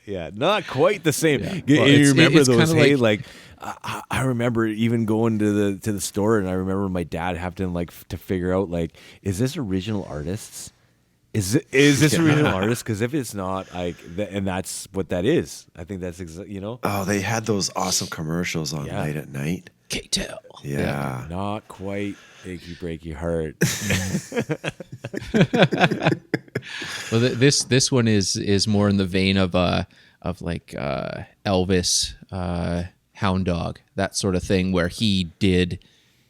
Speaker 3: Yeah, not quite the same.
Speaker 2: Yeah.
Speaker 3: You
Speaker 2: Well, it's
Speaker 3: remember
Speaker 2: kinda
Speaker 3: those? Hey,
Speaker 2: like-
Speaker 3: I remember even going to the store, and I remember my dad having to figure out is this original artists? Is this original artist? Because if it's not, and that's what that is. I think that's
Speaker 4: Oh, they had those awesome commercials on Late at Night.
Speaker 2: K-Tel.
Speaker 4: Yeah.
Speaker 3: not quite achy breaky heart.
Speaker 2: Well, this one is more in the vein of like Elvis, Hound Dog, that sort of thing, where he did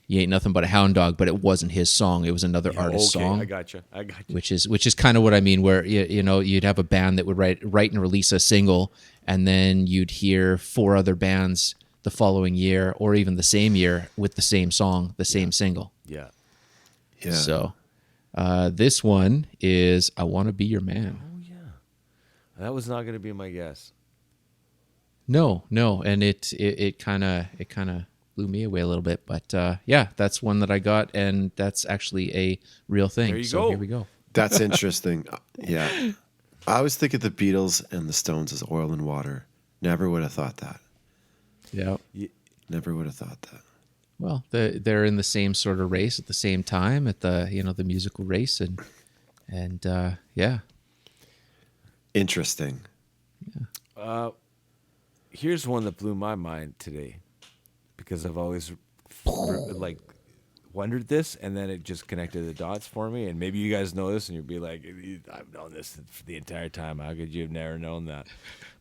Speaker 2: "You Ain't Nothing But a Hound Dog," but it wasn't his song; it was another artist's song.
Speaker 3: I got you.
Speaker 2: Which is kind of what I mean, where you'd have a band that would write and release a single, and then you'd hear 4 other bands the following year or even the same year with the same song, the same single.
Speaker 3: Yeah.
Speaker 4: Yeah.
Speaker 2: So this one is "I Want to Be Your Man."
Speaker 3: That was not going to be my guess.
Speaker 2: No, and it kind of blew me away a little bit, but that's one that I got, and that's actually a real thing.
Speaker 3: There you
Speaker 2: so
Speaker 3: go.
Speaker 2: Here we go.
Speaker 4: That's interesting. Yeah. I always think of the Beatles and the Stones as oil and water. Never would have thought that.
Speaker 2: Yeah.
Speaker 4: Never would have thought that.
Speaker 2: Well, they're in the same sort of race at the same time at the musical race, and yeah.
Speaker 4: Interesting.
Speaker 3: Here's one that blew my mind today because I've always like wondered this, and then it just connected the dots for me. And maybe you guys know this, and you'll be like, "I've known this for the entire time. How could you have never known that?"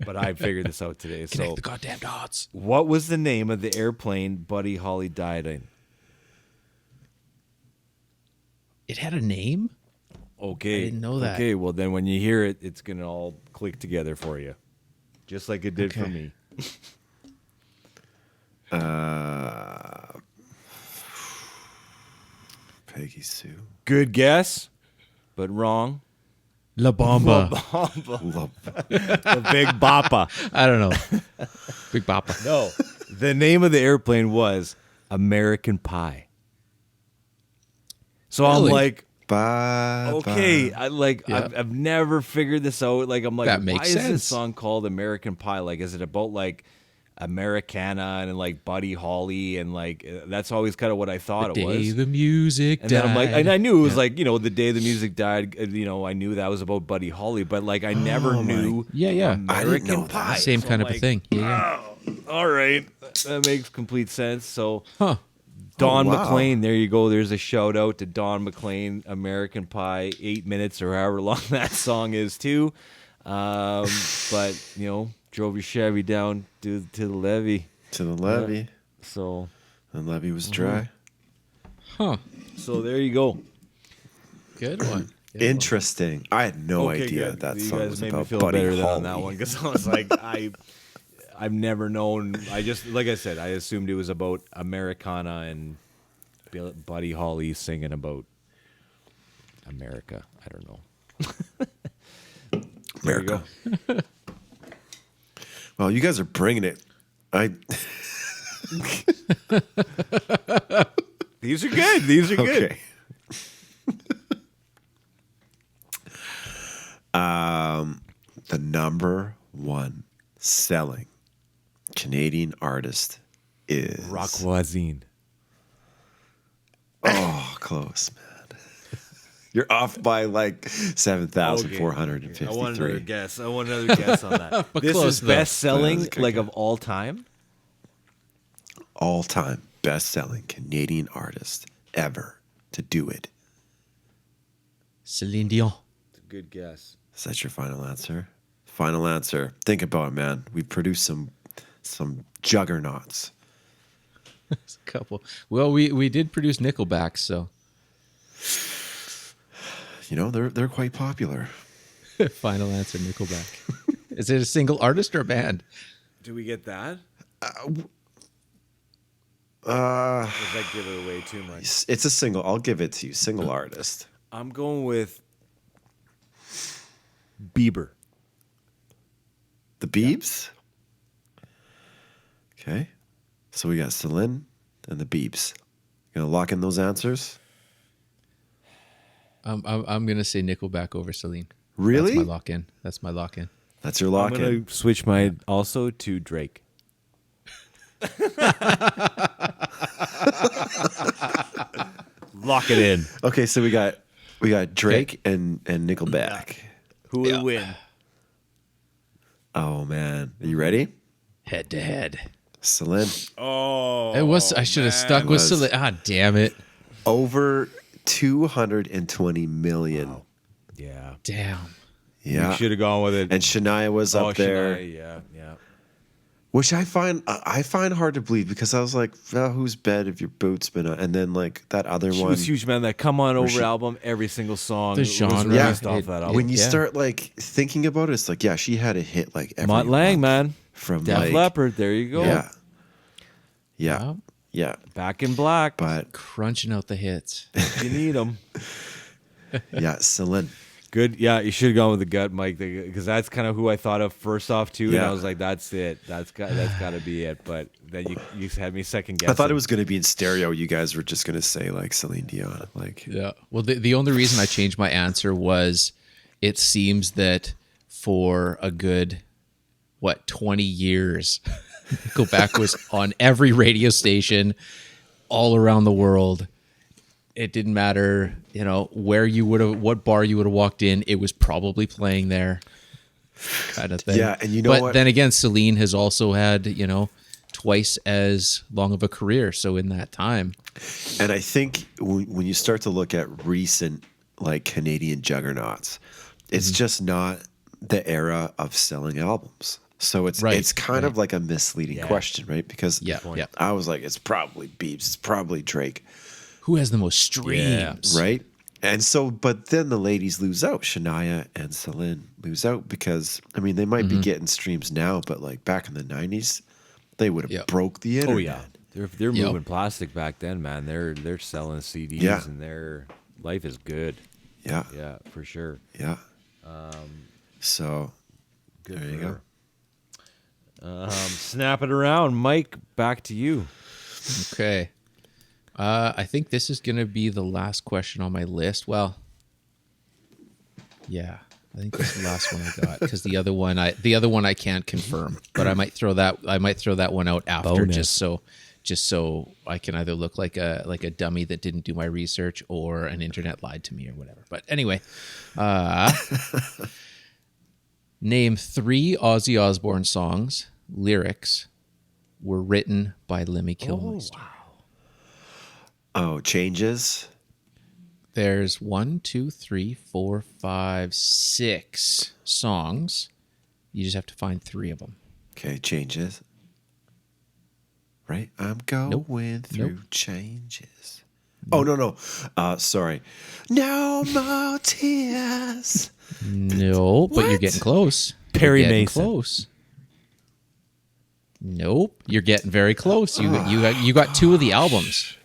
Speaker 3: But I figured this out today.
Speaker 2: Connect
Speaker 3: So,
Speaker 2: the goddamn dots.
Speaker 3: what was the name of the airplane Buddy Holly died in?
Speaker 2: It had a name?
Speaker 3: Okay,
Speaker 2: I didn't know that.
Speaker 3: Okay, well then when you hear it, it's gonna all click together for you, just like it did for
Speaker 2: Okay.
Speaker 3: me.
Speaker 4: Peggy Sue.
Speaker 3: Good guess, but wrong.
Speaker 2: La Bamba.
Speaker 4: Love.
Speaker 3: The Big Boppa.
Speaker 2: I don't know. Big Boppa.
Speaker 3: No, the name of the airplane was American Pie. So I'm
Speaker 2: Really?
Speaker 3: like,
Speaker 4: Bye.
Speaker 3: okay,
Speaker 4: bye.
Speaker 2: Yeah.
Speaker 3: I've never figured this out. Like I'm like,
Speaker 2: That
Speaker 3: why
Speaker 2: makes
Speaker 3: is this
Speaker 2: sense.
Speaker 3: song called American Pie? Like, is it about like Americana and like Buddy Holly and like that's always kind of what I thought
Speaker 2: The
Speaker 3: it
Speaker 2: day
Speaker 3: was.
Speaker 2: the music
Speaker 3: And then I'm like,
Speaker 2: died.
Speaker 3: and I knew it was like, the day the music died. I knew that was about Buddy Holly, but like I never knew.
Speaker 2: Yeah, yeah.
Speaker 4: I
Speaker 3: American
Speaker 4: didn't know that.
Speaker 3: Pie.
Speaker 2: Same
Speaker 3: So
Speaker 2: kind
Speaker 3: I'm
Speaker 2: of a
Speaker 3: like,
Speaker 2: thing. Yeah,
Speaker 3: All right, that makes complete sense. So
Speaker 2: yeah. Huh.
Speaker 3: Don
Speaker 4: wow.
Speaker 3: McLean, there you go. There's a shout out to Don McLean, American Pie, 8 minutes or however long that song is too. But drove your Chevy down to the levee.
Speaker 4: To the levee.
Speaker 3: So
Speaker 4: The levee was dry.
Speaker 2: Huh.
Speaker 3: there you go.
Speaker 2: Good one. Good
Speaker 4: Interesting. I had no
Speaker 3: Okay,
Speaker 4: idea
Speaker 3: good.
Speaker 4: that
Speaker 3: You
Speaker 4: song
Speaker 3: guys
Speaker 4: was
Speaker 3: made me
Speaker 4: about
Speaker 3: feel
Speaker 4: Buddy
Speaker 3: better than
Speaker 4: Holly.
Speaker 3: on that one because I was like, I've never known. I just, like I said, I assumed it was about Americana and Buddy Holly singing about America. I don't know. There you
Speaker 4: America.
Speaker 3: go.
Speaker 4: Well, you guys are bringing it.
Speaker 3: These are good. These are good.
Speaker 4: Okay. The number one selling Canadian artist is
Speaker 3: Rock Voisine.
Speaker 4: Oh, close, man. You're off by like 7,453.
Speaker 3: I want another guess. I want another guess on that.
Speaker 2: But
Speaker 3: This
Speaker 2: close,
Speaker 3: is
Speaker 2: though.
Speaker 3: best selling,
Speaker 4: That's a good
Speaker 3: like
Speaker 4: guess.
Speaker 3: of all time.
Speaker 4: All-time best-selling Canadian artist ever to do it.
Speaker 2: Celine Dion.
Speaker 3: It's a good guess.
Speaker 4: Is that your final answer? Final answer. Think about it, man. We've produced some juggernauts.
Speaker 2: There's a couple. Well, we did produce Nickelback, so
Speaker 4: They're quite popular.
Speaker 2: final answer Nickelback. Is it a single artist or a band?
Speaker 3: Do we get that?
Speaker 4: Uh,
Speaker 3: Does that give it away too much?
Speaker 4: it's a single. I'll give it to you. Single artist.
Speaker 3: I'm going with Bieber.
Speaker 4: The Biebs. Okay. So we got Celine and the Biebs. Gonna lock in those answers?
Speaker 2: I'm gonna say Nickelback over Celine.
Speaker 4: Really?
Speaker 2: That's my lock in. That's my lock in.
Speaker 4: That's your
Speaker 3: I'm
Speaker 4: lock
Speaker 3: gonna
Speaker 4: in.
Speaker 3: switch my also to Drake. Lock it in.
Speaker 4: Okay, so we got Drake and Nickelback.
Speaker 3: Who will win?
Speaker 4: Oh man, are you ready?
Speaker 2: Head to head.
Speaker 4: Celine.
Speaker 3: Oh,
Speaker 2: It was. I should have stuck with
Speaker 4: was.
Speaker 2: Celine. Ah, damn it.
Speaker 4: Over 220 million.
Speaker 3: yeah.
Speaker 2: Damn.
Speaker 4: Yeah.
Speaker 3: You should have gone with it.
Speaker 4: And Shania was up there,
Speaker 3: Shania, yeah.
Speaker 4: which I find hard to believe because I was like, well, whose bed have your boots been on? And then like that other
Speaker 3: She
Speaker 4: one.
Speaker 3: was huge, man. That "Come On Over"
Speaker 4: she-
Speaker 3: album, every single song
Speaker 2: The
Speaker 3: was
Speaker 2: genre,
Speaker 3: released
Speaker 2: yeah.
Speaker 3: off that album.
Speaker 4: When you
Speaker 2: Yeah.
Speaker 4: start like thinking about it, it's like, yeah, she had a hit like every
Speaker 3: Mutt Lang,
Speaker 4: month
Speaker 3: man,
Speaker 4: from
Speaker 3: Def
Speaker 4: like,
Speaker 3: Leppard. There you go.
Speaker 4: Yeah. Yeah.
Speaker 2: Wow.
Speaker 4: Yeah.
Speaker 3: Back in Black.
Speaker 4: But
Speaker 2: Crunching out the hits.
Speaker 3: You need them.
Speaker 4: yeah, Celine.
Speaker 3: Good. Yeah, you should have gone with the gut, Mike, because that's kind of who I thought of first off too. And
Speaker 4: Yeah.
Speaker 3: I was like, that's it. That's got to be it. But then you had me second guessing.
Speaker 4: I thought it was going to be in stereo. You guys were just going to say like Celine Dion. Like,
Speaker 2: Yeah. Well, the only reason I changed my answer was it seems that for a good 20 years, Nickelback was on every radio station all around the world. It didn't matter, where you would have, what bar you would have walked in. It was probably playing there, kind of thing.
Speaker 4: Yeah, and you know what?
Speaker 2: Then again, Celine has also had, twice as long of a career. So in that time,
Speaker 4: and I think when you start to look at recent like Canadian juggernauts, it's just not the era of selling albums. So it's kind of like a misleading question, right? Because I was like, it's probably Biebs, it's probably Drake.
Speaker 2: Who has the most streams?
Speaker 4: Right? And so, but then the ladies lose out. Shania and Celine lose out because, I mean, they might be getting streams now, but like back in the 90s, they would have broke the internet.
Speaker 3: Oh, yeah. They're moving plastic back then, man. They're selling CDs and their life is good.
Speaker 4: Yeah.
Speaker 3: Yeah, for sure.
Speaker 4: Yeah. So,
Speaker 3: Good
Speaker 4: there you
Speaker 3: for
Speaker 4: go.
Speaker 3: her. Snap it around. Mike, back to you.
Speaker 2: Okay. I think this is going to be the last question on my list. Well, yeah, I think this is the last one I got because the other one I can't confirm, but I might throw that one out after
Speaker 3: Bonus.
Speaker 2: just so I can either look like a dummy that didn't do my research or an internet lied to me or whatever. But anyway, name 3 Ozzy Osbourne songs. Lyrics were written by Lemmy Kilmister.
Speaker 4: Oh, Changes.
Speaker 2: There's 1, 2, 3, 4, 5, 6 songs. You just have to find 3 of them.
Speaker 4: Okay, Changes. Right? I'm going through changes. Oh, no. Sorry. No more tears.
Speaker 2: No, but you're
Speaker 4: What?
Speaker 2: getting close.
Speaker 3: Perry
Speaker 2: You're getting
Speaker 3: Mason.
Speaker 2: Close. Nope, you're getting very close. You got 2 of the albums.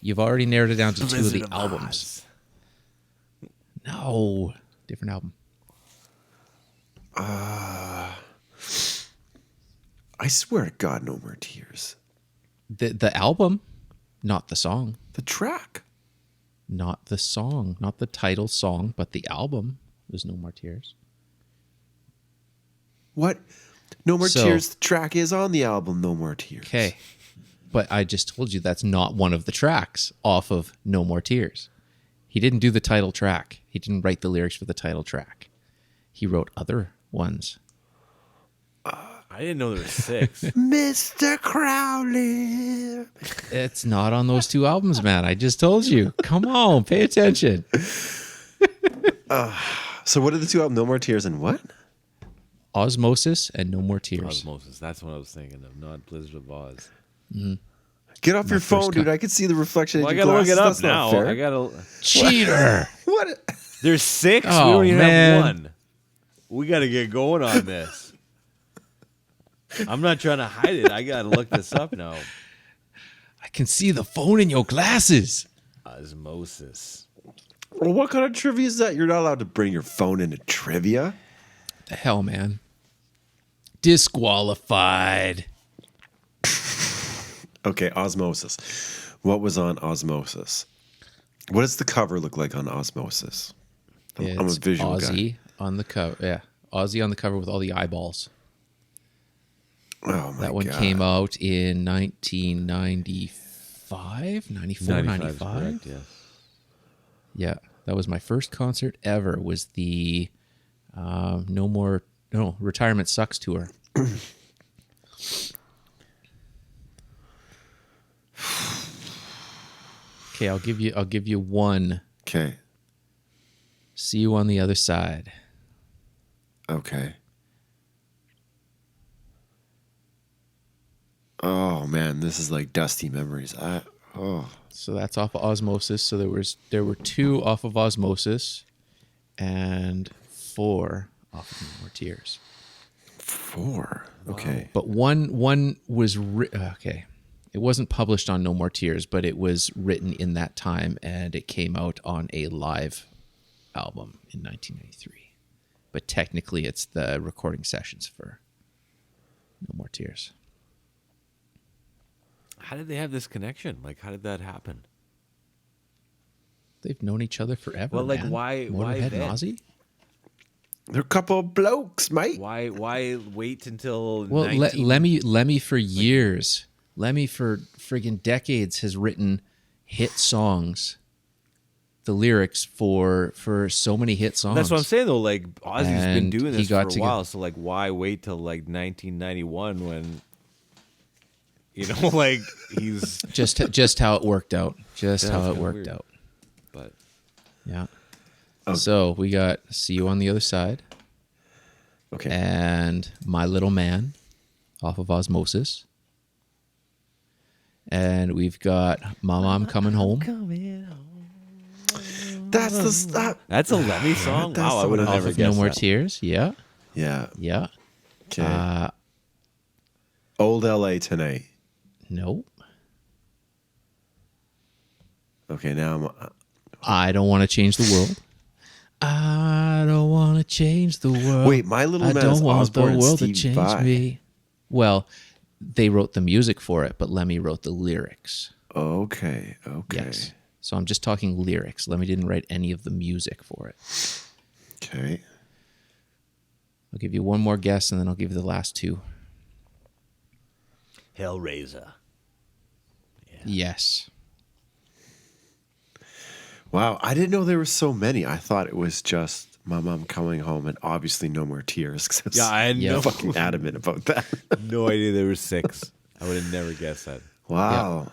Speaker 2: You've already narrowed it down to 2 of the albums. No, different album.
Speaker 4: I swear to God, No More Tears.
Speaker 2: The album, not the song.
Speaker 4: The track.
Speaker 2: Not the song, not the title song, but the album was No More Tears.
Speaker 4: What? No More
Speaker 2: So-
Speaker 4: Tears. The track is on the album No More Tears.
Speaker 2: Okay. But I just told you that's not one of the tracks off of No More Tears. He didn't do the title track. He didn't write the lyrics for the title track. He wrote other ones.
Speaker 3: I didn't know there were 6.
Speaker 4: Mr. Crowley.
Speaker 2: It's not on those 2 albums, man. I just told you. Come on, pay attention.
Speaker 4: So what are the 2 albums? No More Tears and what?
Speaker 2: Osmosis and No More Tears.
Speaker 3: Osmosis. That's what I was thinking of, not Blizzard of Oz.
Speaker 4: Get off your phone,
Speaker 2: first
Speaker 4: dude.
Speaker 2: cut.
Speaker 4: I can see the reflection
Speaker 3: Well, I
Speaker 4: in your
Speaker 3: gotta look
Speaker 4: glasses.
Speaker 3: it up
Speaker 4: That's not
Speaker 3: now.
Speaker 4: fair.
Speaker 3: I gotta.
Speaker 2: Cheater.
Speaker 4: What?
Speaker 3: There's 6.
Speaker 2: Oh,
Speaker 3: we don't even
Speaker 2: man.
Speaker 3: have 1. We gotta get going on this. I'm not trying to hide it. I gotta look this up now.
Speaker 2: I can see the phone in your glasses.
Speaker 3: Osmosis.
Speaker 4: Well, what kind of trivia is that? You're not allowed to bring your phone into trivia.
Speaker 2: The hell, man. Disqualified.
Speaker 4: Okay, Osmosis. What was on Osmosis? What does the cover look like on Osmosis? I'm a
Speaker 2: It's
Speaker 4: visual
Speaker 2: Ozzy
Speaker 4: guy.
Speaker 2: on the cover. Yeah, Ozzy on the cover with all the eyeballs.
Speaker 4: Oh my
Speaker 2: That one
Speaker 4: God.
Speaker 2: came out in 1995, 94, 95.
Speaker 3: is correct, yes.
Speaker 2: Yeah, that was my first concert ever. Was the Retirement Sucks tour. Okay, I'll give you one.
Speaker 4: Okay.
Speaker 2: See you on the other side.
Speaker 4: Okay. Oh man, this is like dusty memories.
Speaker 2: So that's off of Osmosis. So there were 2 off of Osmosis, and 4 off of No More Tears.
Speaker 4: 4. Okay.
Speaker 2: But one was okay. It wasn't published on No More Tears, but it was written in that time, and it came out on a live album in 1993. But technically, it's the recording sessions for No More Tears.
Speaker 3: How did they have this connection? Like, how did that happen?
Speaker 2: They've known each other forever.
Speaker 3: Well, like,
Speaker 2: man.
Speaker 3: why
Speaker 2: Motorhead and
Speaker 3: then?
Speaker 2: Ozzy?
Speaker 4: They're a couple of blokes, mate.
Speaker 3: Why wait until
Speaker 2: Well, Lemmy for years Lemmy for friggin' decades has written hit songs, the lyrics for so many hit songs.
Speaker 3: That's what I'm saying though. Like Ozzy's been
Speaker 2: And
Speaker 3: doing
Speaker 2: he
Speaker 3: this
Speaker 2: got
Speaker 3: for a while, so like, why wait till like 1991 when, like he's
Speaker 2: just how it worked out. Just how it
Speaker 3: kinda
Speaker 2: worked
Speaker 3: weird.
Speaker 2: out.
Speaker 3: But
Speaker 2: Yeah. So we got See You on the Other Side
Speaker 4: Okay.
Speaker 2: and My Little Man off of Osmosis. And we've got Mama, I'm Coming Home.
Speaker 4: That's the stuff.
Speaker 3: that's a Lemmy song.
Speaker 4: That's
Speaker 3: Wow, I
Speaker 4: the
Speaker 3: would
Speaker 4: one
Speaker 3: have
Speaker 2: Off
Speaker 3: never
Speaker 2: of No
Speaker 3: guessed
Speaker 2: More
Speaker 3: that.
Speaker 2: Tears. Yeah.
Speaker 4: Yeah.
Speaker 2: Yeah.
Speaker 4: Okay. Old LA Tonight.
Speaker 2: Nope.
Speaker 4: Okay, now I'm.
Speaker 2: I Don't Want to Change the World. I don't want to change the world.
Speaker 4: Wait, My Little
Speaker 2: I
Speaker 4: Man
Speaker 2: don't
Speaker 4: is
Speaker 2: want
Speaker 4: Osborne
Speaker 2: the
Speaker 4: and
Speaker 2: world to
Speaker 4: Steve
Speaker 2: change
Speaker 4: Vai.
Speaker 2: me. Well, they wrote the music for it, but Lemmy wrote the lyrics.
Speaker 4: Okay.
Speaker 2: Yes. So I'm just talking lyrics. Lemmy didn't write any of the music for it.
Speaker 4: Okay.
Speaker 2: I'll give you one more guess, and then I'll give you the last two.
Speaker 3: Hellraiser.
Speaker 2: Yes.
Speaker 4: Wow, I didn't know there were so many. I thought it was just My Mom Coming Home and obviously No More Tears. 'Cause
Speaker 3: Yeah, I had
Speaker 2: Yeah.
Speaker 3: no,
Speaker 4: fucking adamant about that.
Speaker 3: no idea there were 6. I would have never guessed that.
Speaker 4: Wow.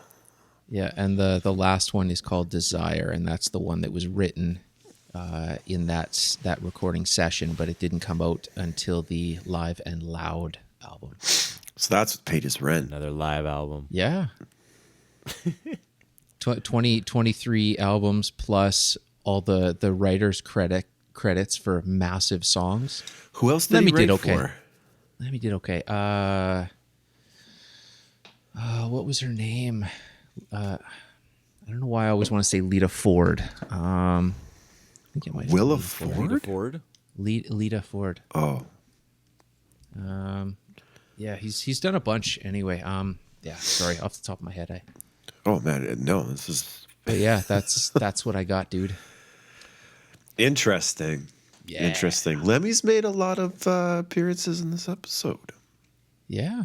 Speaker 2: Yeah, and the last one is called Desire, and that's the one that was written in that recording session, but it didn't come out until the Live and Loud album.
Speaker 4: So that's what paid his rent.
Speaker 3: Another live album.
Speaker 2: Yeah. 23 albums plus all the writer's credits for massive songs.
Speaker 4: Who else did
Speaker 2: Lemmy
Speaker 4: he write
Speaker 2: did okay.
Speaker 4: for?
Speaker 2: Lemmy did okay. What was her name? I don't know why I always want to say Lita Ford. I think it might have
Speaker 4: Willa
Speaker 2: been
Speaker 4: Ford?
Speaker 3: Ford?
Speaker 2: Lita Ford.
Speaker 4: Oh.
Speaker 2: Yeah, he's done a bunch anyway. Yeah, sorry, off the top of my head.
Speaker 4: Oh, man. No, this is
Speaker 2: But yeah, that's what I got, dude.
Speaker 4: interesting.
Speaker 2: Yeah.
Speaker 4: Interesting. Lemmy's made a lot of appearances in this episode.
Speaker 2: Yeah.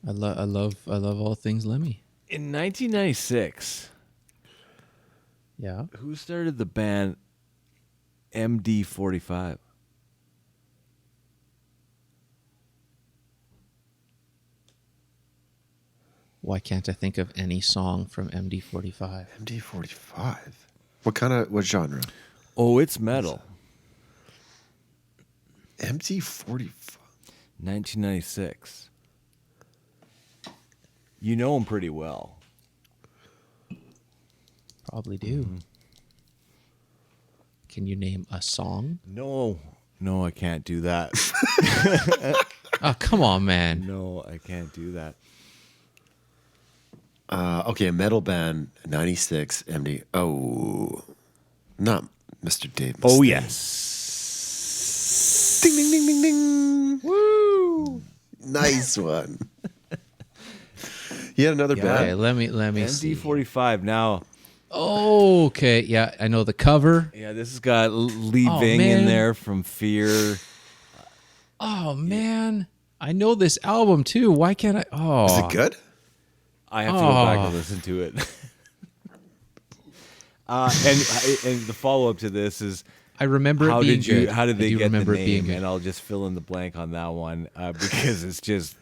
Speaker 2: I love all things Lemmy.
Speaker 3: In 1996,
Speaker 2: Yeah.
Speaker 3: who started the band MD45?
Speaker 2: Why can't I think of any song from MD45?
Speaker 4: MD45. What genre?
Speaker 3: Oh, it's metal.
Speaker 4: MD45.
Speaker 3: 1996. You know him pretty well.
Speaker 2: Probably do. Can you name a song?
Speaker 3: No, I can't do that.
Speaker 2: Oh, come on, man.
Speaker 3: No, I can't do that.
Speaker 4: Okay, a metal band, 96, MD. Oh, not Mr. Dave Mustaine.
Speaker 3: Oh, yes.
Speaker 4: Ding, ding, ding, ding, ding. Woo! Nice one. He had another
Speaker 2: Okay,
Speaker 4: band.
Speaker 2: let me see.
Speaker 3: MD45 now.
Speaker 2: Oh, okay. Yeah, I know the cover.
Speaker 3: Yeah, this has got Lee
Speaker 2: Oh,
Speaker 3: Ving
Speaker 2: man.
Speaker 3: in there from Fear.
Speaker 2: Oh man, I know this album too. Why can't I? Oh,
Speaker 4: Is it good?
Speaker 3: I have to go back
Speaker 2: Oh.
Speaker 3: and listen to it. And the follow up to this is
Speaker 2: I remember it
Speaker 3: how
Speaker 2: being
Speaker 3: did you?
Speaker 2: good.
Speaker 3: How did
Speaker 2: I
Speaker 3: they
Speaker 2: do
Speaker 3: get the
Speaker 2: remember it being
Speaker 3: name?
Speaker 2: good.
Speaker 3: And I'll just fill in the blank on that one because it's just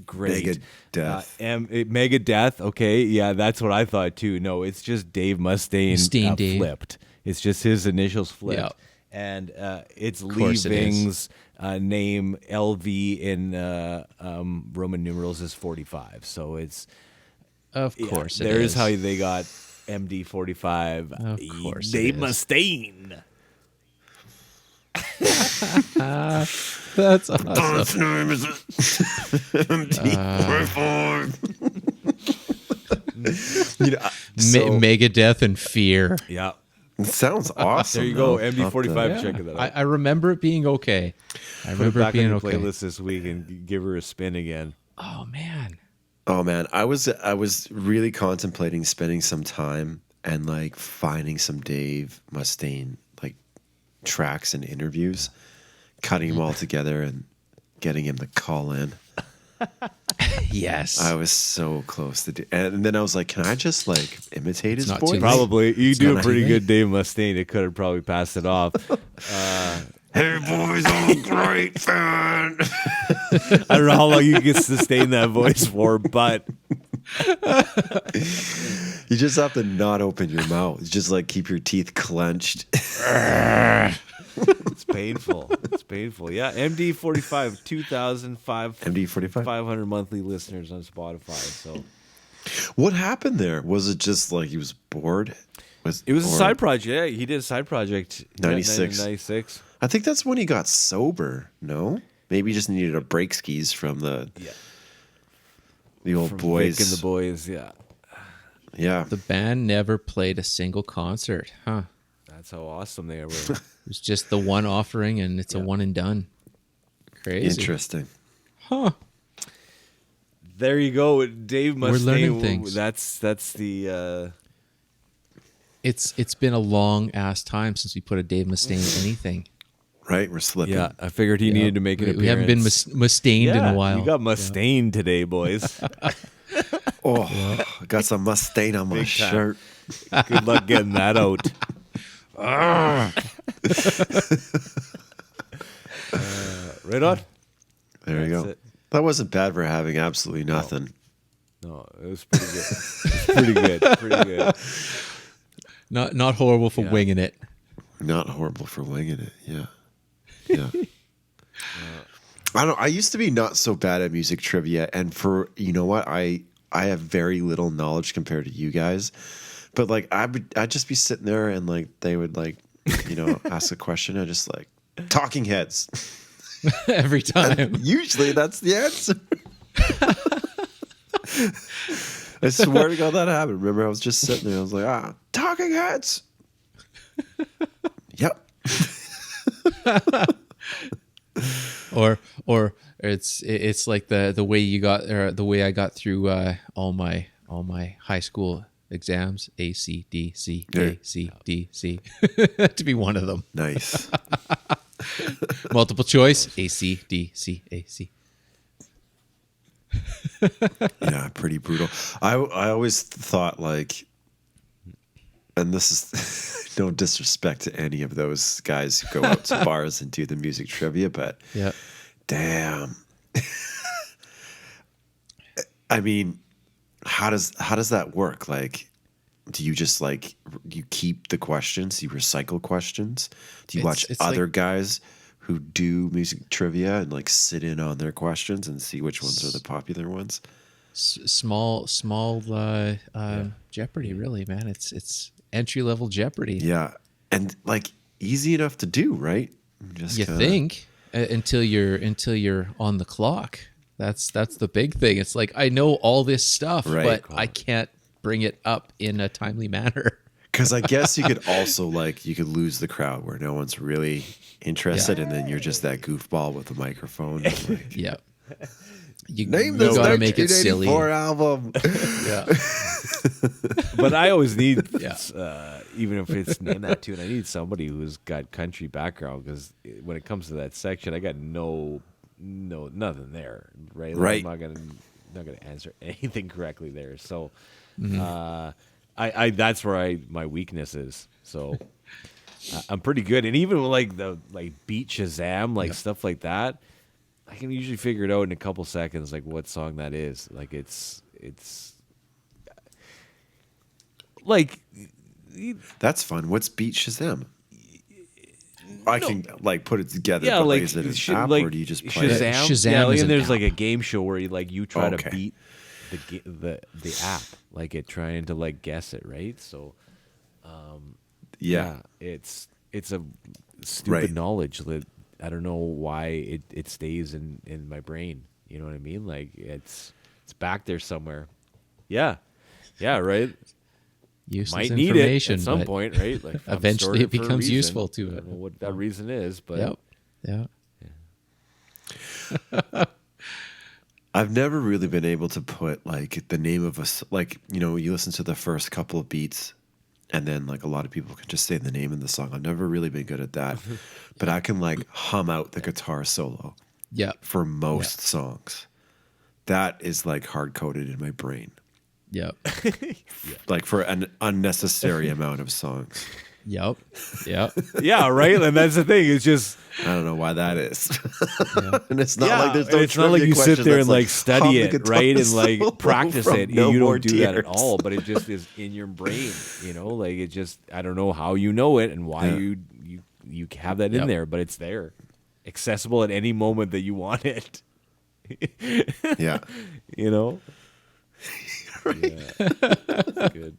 Speaker 3: great.
Speaker 4: Megadeth.
Speaker 3: Megadeth. Okay, yeah, that's what I thought too. No, it's just Dave Mustaine,
Speaker 2: Dave.
Speaker 3: flipped. It's just his initials flipped,
Speaker 2: Yeah.
Speaker 3: and it's Lee
Speaker 2: course it is.
Speaker 3: Ving's name. LV in Roman numerals is 45. So it's
Speaker 2: Of course, it
Speaker 3: there's
Speaker 2: is.
Speaker 3: how they got MD45.
Speaker 2: Of course it
Speaker 3: Dave
Speaker 2: is.
Speaker 3: Mustaine.
Speaker 2: That's awesome.
Speaker 4: Its name is MD45.
Speaker 2: Megadeth and Fear.
Speaker 3: Yeah.
Speaker 4: It sounds awesome.
Speaker 3: There you go.
Speaker 4: though.
Speaker 3: MD45. Check it out.
Speaker 2: I remember it being okay. I
Speaker 3: Put it
Speaker 2: remember it
Speaker 3: back on
Speaker 2: being
Speaker 3: your
Speaker 2: okay.
Speaker 3: playlist this week and give her a spin again.
Speaker 2: Oh man.
Speaker 4: Oh man, I was really contemplating spending some time and like finding some Dave Mustaine like tracks and interviews, cutting them all together and getting him to call in.
Speaker 2: Yes.
Speaker 4: I was so close to do, and then I was like, can I just like imitate his
Speaker 2: not too
Speaker 4: voice?
Speaker 2: late.
Speaker 3: Probably. You do a
Speaker 4: kinda-
Speaker 3: pretty good Dave Mustaine. It could have probably passed it off.
Speaker 4: Hey boys, I'm a great fan.
Speaker 3: I don't know how long you can sustain that voice for, but
Speaker 4: You just have to not open your mouth. Just like keep your teeth clenched.
Speaker 3: it's painful. It's painful. Yeah, MD45, 2,500
Speaker 4: MD45.
Speaker 3: monthly listeners on Spotify. So
Speaker 4: What happened there? Was it just like he was bored?
Speaker 3: it was a
Speaker 4: or-
Speaker 3: side project. Yeah, he did a side project.
Speaker 4: 96.
Speaker 3: 96.
Speaker 4: I think that's when he got sober. No, maybe he just needed a break skis from the old
Speaker 3: From
Speaker 4: boys.
Speaker 3: Vic and the boys. Yeah,
Speaker 4: Yeah,
Speaker 2: The band never played a single concert, huh?
Speaker 3: that's how awesome they were.
Speaker 2: It was just the one offering, and it's a one and done. Crazy.
Speaker 4: interesting.
Speaker 2: Huh.
Speaker 3: There you go, Dave Mustaine.
Speaker 2: We're learning things.
Speaker 3: That's the.
Speaker 2: It's been a long ass time since we put a Dave Mustaine anything.
Speaker 4: Right, we're slipping.
Speaker 3: Yeah, I figured he needed to make an appearance.
Speaker 2: We haven't been Mustained in a while.
Speaker 3: You got Mustaine today, boys.
Speaker 4: Oh, I got some Mustaine on my
Speaker 3: Big time.
Speaker 4: shirt.
Speaker 3: Good luck getting that out. Right on.
Speaker 4: There you
Speaker 3: That's
Speaker 4: go.
Speaker 3: it.
Speaker 4: That wasn't bad for having absolutely nothing.
Speaker 3: No, it was pretty good. It was pretty good. Pretty good.
Speaker 2: Not horrible for winging it.
Speaker 4: Not horrible for winging it. Yeah. Yeah. I don't. I used to be not so bad at music trivia, and for you know what, I have very little knowledge compared to you guys. But like I'd just be sitting there, and like they would like ask a question, and just like Talking Heads.
Speaker 2: Every time.
Speaker 4: Usually that's the answer. I swear to God that happened. Remember, I was just sitting there. I was like, Talking Heads. Yep.
Speaker 2: or it's like the way you got or the way I got through all my high school exams, A C D C A C D C to be one of them.
Speaker 4: Nice.
Speaker 2: Multiple choice, A C D C A C.
Speaker 4: Yeah, pretty brutal. I always thought like, and this is no disrespect to any of those guys who go out to bars and do the music trivia, but
Speaker 2: Yeah.
Speaker 4: damn. I mean, how does that work? Like, do you just like you keep the questions? You recycle questions? Do you watch
Speaker 2: It's
Speaker 4: other
Speaker 2: like-
Speaker 4: guys who do music trivia and like sit in on their questions and see which ones are the popular ones?
Speaker 2: Small Jeopardy, really, man. It's entry level Jeopardy.
Speaker 4: Yeah, and like easy enough to do, right? Just
Speaker 2: You think until you're on the clock. That's the big thing. It's like I know all this stuff,
Speaker 4: Right.
Speaker 2: but I can't bring it up in a timely manner.
Speaker 4: because I guess you could also like you could lose the crowd where no one's really interested, and then you're just that goofball with the microphone. Like,
Speaker 2: Yeah. You,
Speaker 4: name
Speaker 2: you
Speaker 4: this
Speaker 2: gotta make it silly.
Speaker 4: 1984 album.
Speaker 2: Yeah.
Speaker 3: But I always need,
Speaker 2: Yeah.
Speaker 3: even if it's in that tune, I need somebody who's got country background because when it comes to that section, I got nothing there, right? Like,
Speaker 4: Right.
Speaker 3: I'm not gonna answer anything correctly there. So, I that's where my weakness is. So, I'm pretty good, and even with like the beat Shazam, stuff like that, I can usually figure it out in a couple seconds, like what song that is. Like it's like
Speaker 4: That's fun. What's Beat Shazam? I can like put it together.
Speaker 3: yeah,
Speaker 4: but
Speaker 3: like
Speaker 4: is it an
Speaker 3: sh-
Speaker 4: app
Speaker 3: like
Speaker 4: or do you just play
Speaker 3: Shazam?
Speaker 4: it?
Speaker 2: Shazam
Speaker 3: Yeah,
Speaker 2: is
Speaker 3: and
Speaker 2: an
Speaker 3: there's like
Speaker 2: app.
Speaker 3: a game show where you try
Speaker 4: Okay.
Speaker 3: to beat the app, like it trying to like guess it, right? So
Speaker 4: Yeah.
Speaker 3: it's a stupid
Speaker 4: Right.
Speaker 3: knowledge that I don't know why it stays in my brain. You know what I mean? Like it's back there somewhere. Yeah, right.
Speaker 2: Useless
Speaker 3: Might need it
Speaker 2: information
Speaker 3: at some
Speaker 2: but
Speaker 3: point, right? Like I'm
Speaker 2: eventually
Speaker 3: storing
Speaker 2: it
Speaker 3: for a
Speaker 2: becomes
Speaker 3: reason.
Speaker 2: useful to
Speaker 3: I
Speaker 2: it.
Speaker 3: don't know what that reason is, but
Speaker 2: Yep. Yeah.
Speaker 4: I've never really been able to put like the name of like you listen to the first couple of beats and then like a lot of people can just say the name of the song. I've never really been good at that, but I can like hum out the guitar solo
Speaker 2: Yeah.
Speaker 4: for most songs. that is like hard coded in my brain.
Speaker 2: Yep.
Speaker 4: Like for an unnecessary amount of songs.
Speaker 2: Yep. Yep.
Speaker 3: Yeah, right. And that's the thing. It's just
Speaker 4: I don't know why that is. And it's not like there's no
Speaker 3: it's not like
Speaker 4: trivia
Speaker 3: you sit
Speaker 4: question
Speaker 3: there
Speaker 4: that's
Speaker 3: and like study
Speaker 4: hum the
Speaker 3: it,
Speaker 4: guitar
Speaker 3: right, and
Speaker 4: solo
Speaker 3: like practice
Speaker 4: from
Speaker 3: it.
Speaker 4: No
Speaker 3: You
Speaker 4: More
Speaker 3: don't do that at
Speaker 4: Tears.
Speaker 3: all, but it just is in your brain. You know, like it just I don't know how you know it and why you have that in
Speaker 2: Yep.
Speaker 3: there, but it's there, accessible at any moment that you want it.
Speaker 4: Yeah.
Speaker 3: You know. Yeah. Good.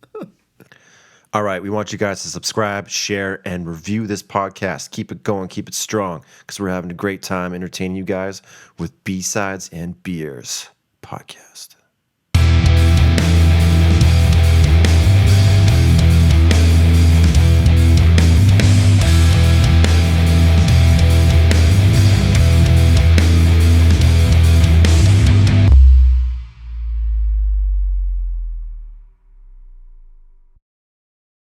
Speaker 5: All right, we want you guys to subscribe, share, and review this podcast. Keep it going, keep it strong, because we're having a great time entertaining you guys with B-Sides and Beers podcast.